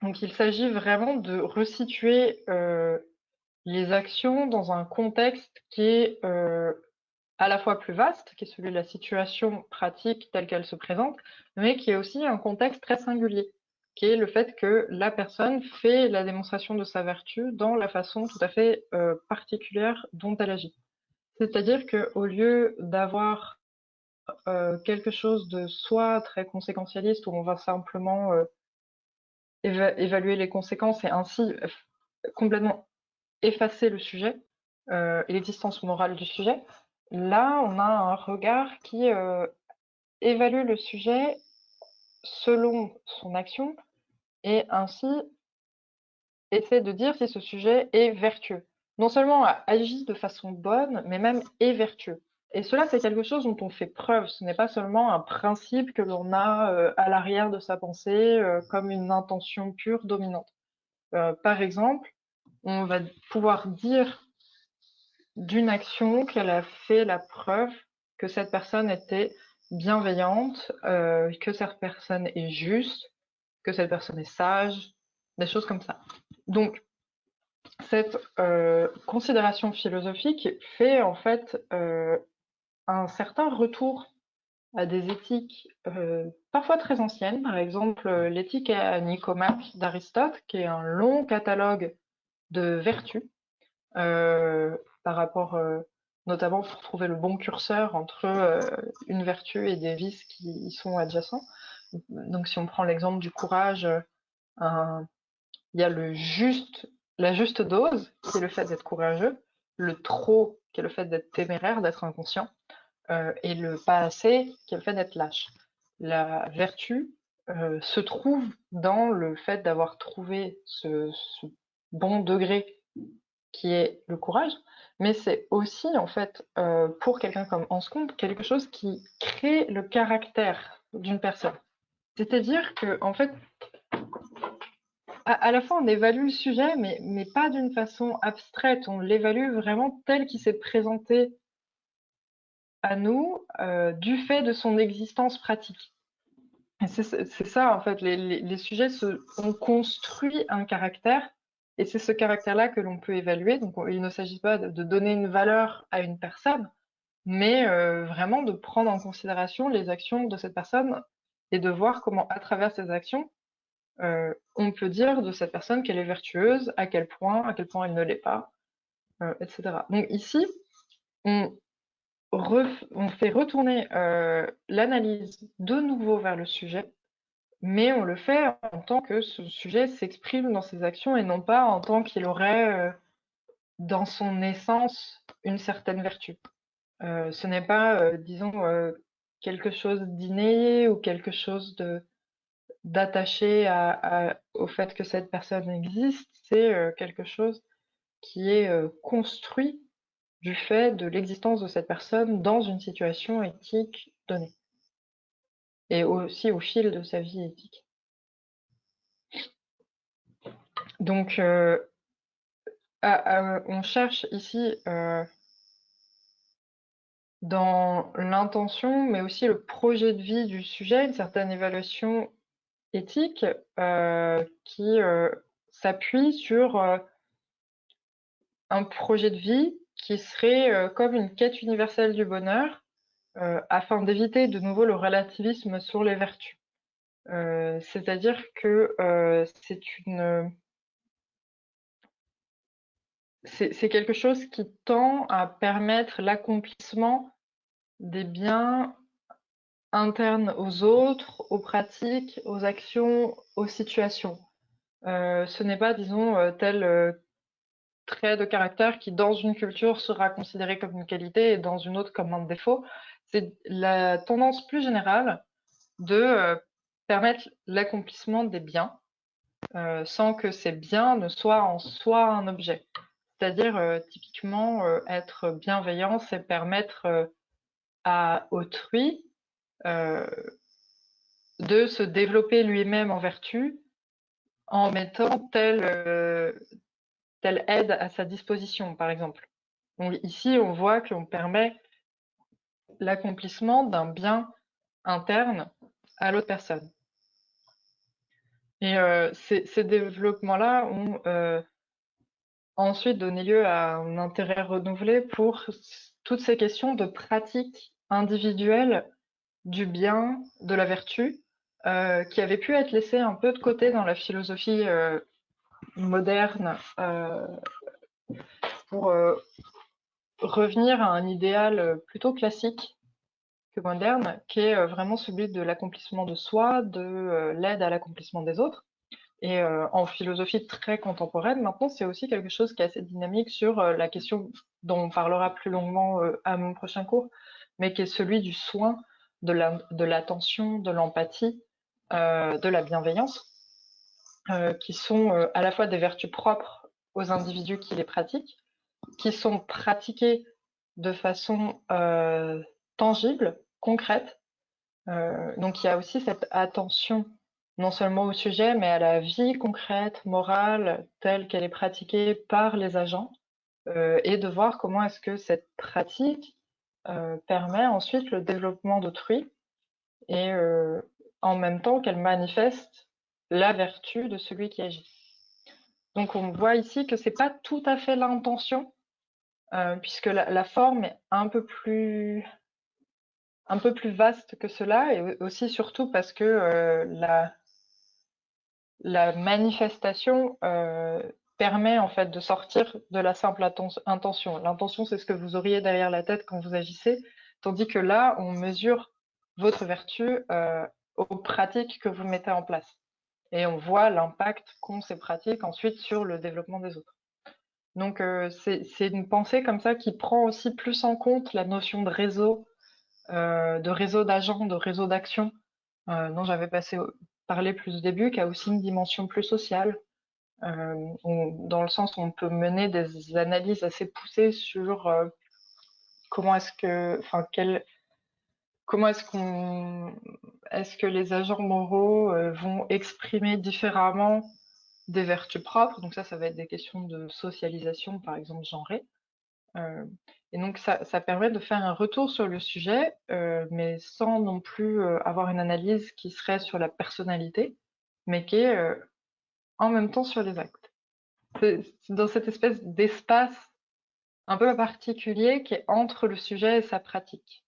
Donc il s'agit vraiment de resituer les actions dans un contexte qui est à la fois plus vaste, qui est celui de la situation pratique telle qu'elle se présente, mais qui est aussi un contexte très singulier, qui est le fait que la personne fait la démonstration de sa vertu dans la façon tout à fait particulière dont elle agit. C'est-à-dire qu'au lieu d'avoir quelque chose de soit très conséquentialiste, où on va simplement évaluer les conséquences et ainsi complètement effacer le sujet et l'existence morale du sujet, là, on a un regard qui évalue le sujet selon son action et ainsi essaie de dire si ce sujet est vertueux. Non seulement agit de façon bonne, mais même est vertueux. Et cela, c'est quelque chose dont on fait preuve. Ce n'est pas seulement un principe que l'on a à l'arrière de sa pensée comme une intention pure dominante. Par exemple, on va pouvoir dire d'une action qu'elle a fait la preuve que cette personne était bienveillante, que cette personne est juste, que cette personne est sage, des choses comme ça. Donc, cette considération philosophique fait en fait un certain retour à des éthiques parfois très anciennes, par exemple l'éthique à Nicomaque d'Aristote, qui est un long catalogue de vertus par rapport notamment pour trouver le bon curseur entre une vertu et des vices qui y sont adjacents. Donc si on prend l'exemple du courage, il y a la juste dose, qui est le fait d'être courageux, le trop, qui est le fait d'être téméraire, d'être inconscient, et le pas assez, qui est le fait d'être lâche. La vertu se trouve dans le fait d'avoir trouvé ce bon degré qui est le courage, mais c'est aussi, en fait, pour quelqu'un comme Hans Comte, quelque chose qui crée le caractère d'une personne. C'est-à-dire que, en fait, à la fois on évalue le sujet, mais pas d'une façon abstraite, on l'évalue vraiment tel qu'il s'est présenté à nous du fait de son existence pratique. Et c'est ça, en fait, les sujets ont construit un caractère, et c'est ce caractère-là que l'on peut évaluer. Donc il ne s'agit pas de donner une valeur à une personne, mais vraiment de prendre en considération les actions de cette personne et de voir comment, à travers ces actions, on peut dire de cette personne qu'elle est vertueuse, à quel point elle ne l'est pas, etc. Donc ici, on fait retourner l'analyse de nouveau vers le sujet, mais on le fait en tant que ce sujet s'exprime dans ses actions et non pas en tant qu'il aurait dans son essence une certaine vertu. Ce n'est pas, disons, quelque chose d'inné ou quelque chose d'attaché au fait que cette personne existe, c'est quelque chose qui est construit du fait de l'existence de cette personne dans une situation éthique donnée, et aussi au fil de sa vie éthique. Donc, on cherche ici dans l'intention, mais aussi le projet de vie du sujet, une certaine évaluation éthique qui s'appuie sur un projet de vie qui serait comme une quête universelle du bonheur, afin d'éviter de nouveau le relativisme sur les vertus. C'est-à-dire que c'est quelque chose qui tend à permettre l'accomplissement des biens internes aux autres, aux pratiques, aux actions, aux situations. Ce n'est pas, disons, tel trait de caractère qui, dans une culture, sera considéré comme une qualité et dans une autre comme un défaut. C'est la tendance plus générale de permettre l'accomplissement des biens sans que ces biens ne soient en soi un objet. C'est-à-dire, typiquement, être bienveillant, c'est permettre à autrui de se développer lui-même en vertu en mettant telle aide à sa disposition, par exemple. Donc ici, on voit qu'on permet l'accomplissement d'un bien interne à l'autre personne. Et ces développements-là ont ensuite donné lieu à un intérêt renouvelé pour toutes ces questions de pratique individuelle du bien, de la vertu, qui avaient pu être laissées un peu de côté dans la philosophie moderne pour revenir à un idéal plutôt classique que moderne, qui est vraiment celui de l'accomplissement de soi, de l'aide à l'accomplissement des autres. Et en philosophie très contemporaine, maintenant, c'est aussi quelque chose qui est assez dynamique sur la question dont on parlera plus longuement à mon prochain cours, mais qui est celui du soin, de l'attention, de l'empathie, de la bienveillance, qui sont à la fois des vertus propres aux individus qui les pratiquent, qui sont pratiquées de façon tangible, concrète. Donc il y a aussi cette attention non seulement au sujet, mais à la vie concrète, morale, telle qu'elle est pratiquée par les agents, et de voir comment est-ce que cette pratique permet ensuite le développement d'autrui, et en même temps qu'elle manifeste la vertu de celui qui agit. Donc on voit ici que c'est pas tout à fait l'intention, puisque la forme est un peu plus vaste que cela, et aussi surtout parce que la manifestation permet en fait de sortir de la simple intention. L'intention, c'est ce que vous auriez derrière la tête quand vous agissez, tandis que là, on mesure votre vertu aux pratiques que vous mettez en place. Et on voit l'impact qu'ont ces pratiques ensuite sur le développement des autres. Donc c'est une pensée comme ça qui prend aussi plus en compte la notion de réseau d'agents, de réseau d'action dont j'avais parlé plus au début, qui a aussi une dimension plus sociale, dans le sens où on peut mener des analyses assez poussées sur comment est-ce que, enfin, comment est-ce que les agents moraux vont exprimer différemment des vertus propres. Donc ça va être des questions de socialisation, par exemple genrée. Et donc ça permet de faire un retour sur le sujet, mais sans non plus avoir une analyse qui serait sur la personnalité, mais qui est en même temps sur les actes. C'est dans cette espèce d'espace un peu particulier qui est entre le sujet et sa pratique,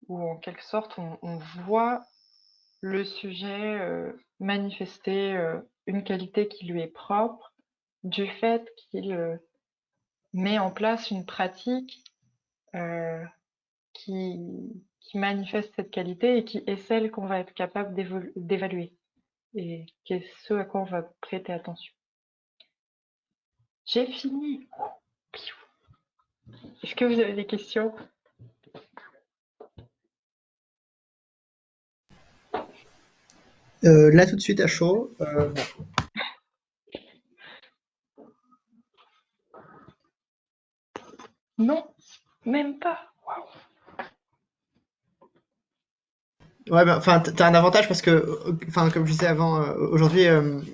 où en quelque sorte on voit le sujet manifester une qualité qui lui est propre, du fait qu'il met en place une pratique euh, qui, qui manifeste cette qualité et qui est celle qu'on va être capable d'évaluer et qui est ce à quoi on va prêter attention. J'ai fini. Est-ce que vous avez des questions? Là tout de suite à chaud, Non, même pas. Waouh. ouais, bah, enfin, t'as un avantage parce que, enfin, comme je disais avant, aujourd'hui,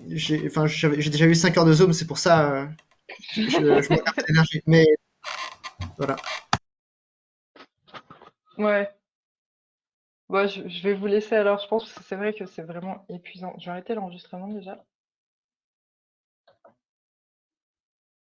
j'ai déjà eu 5 heures de Zoom, c'est pour ça, je manque un peu d'énergie. Mais voilà. Ouais. Bon, je vais vous laisser alors, je pense, parce que c'est vrai que c'est vraiment épuisant. Je vais arrêter l'enregistrement déjà.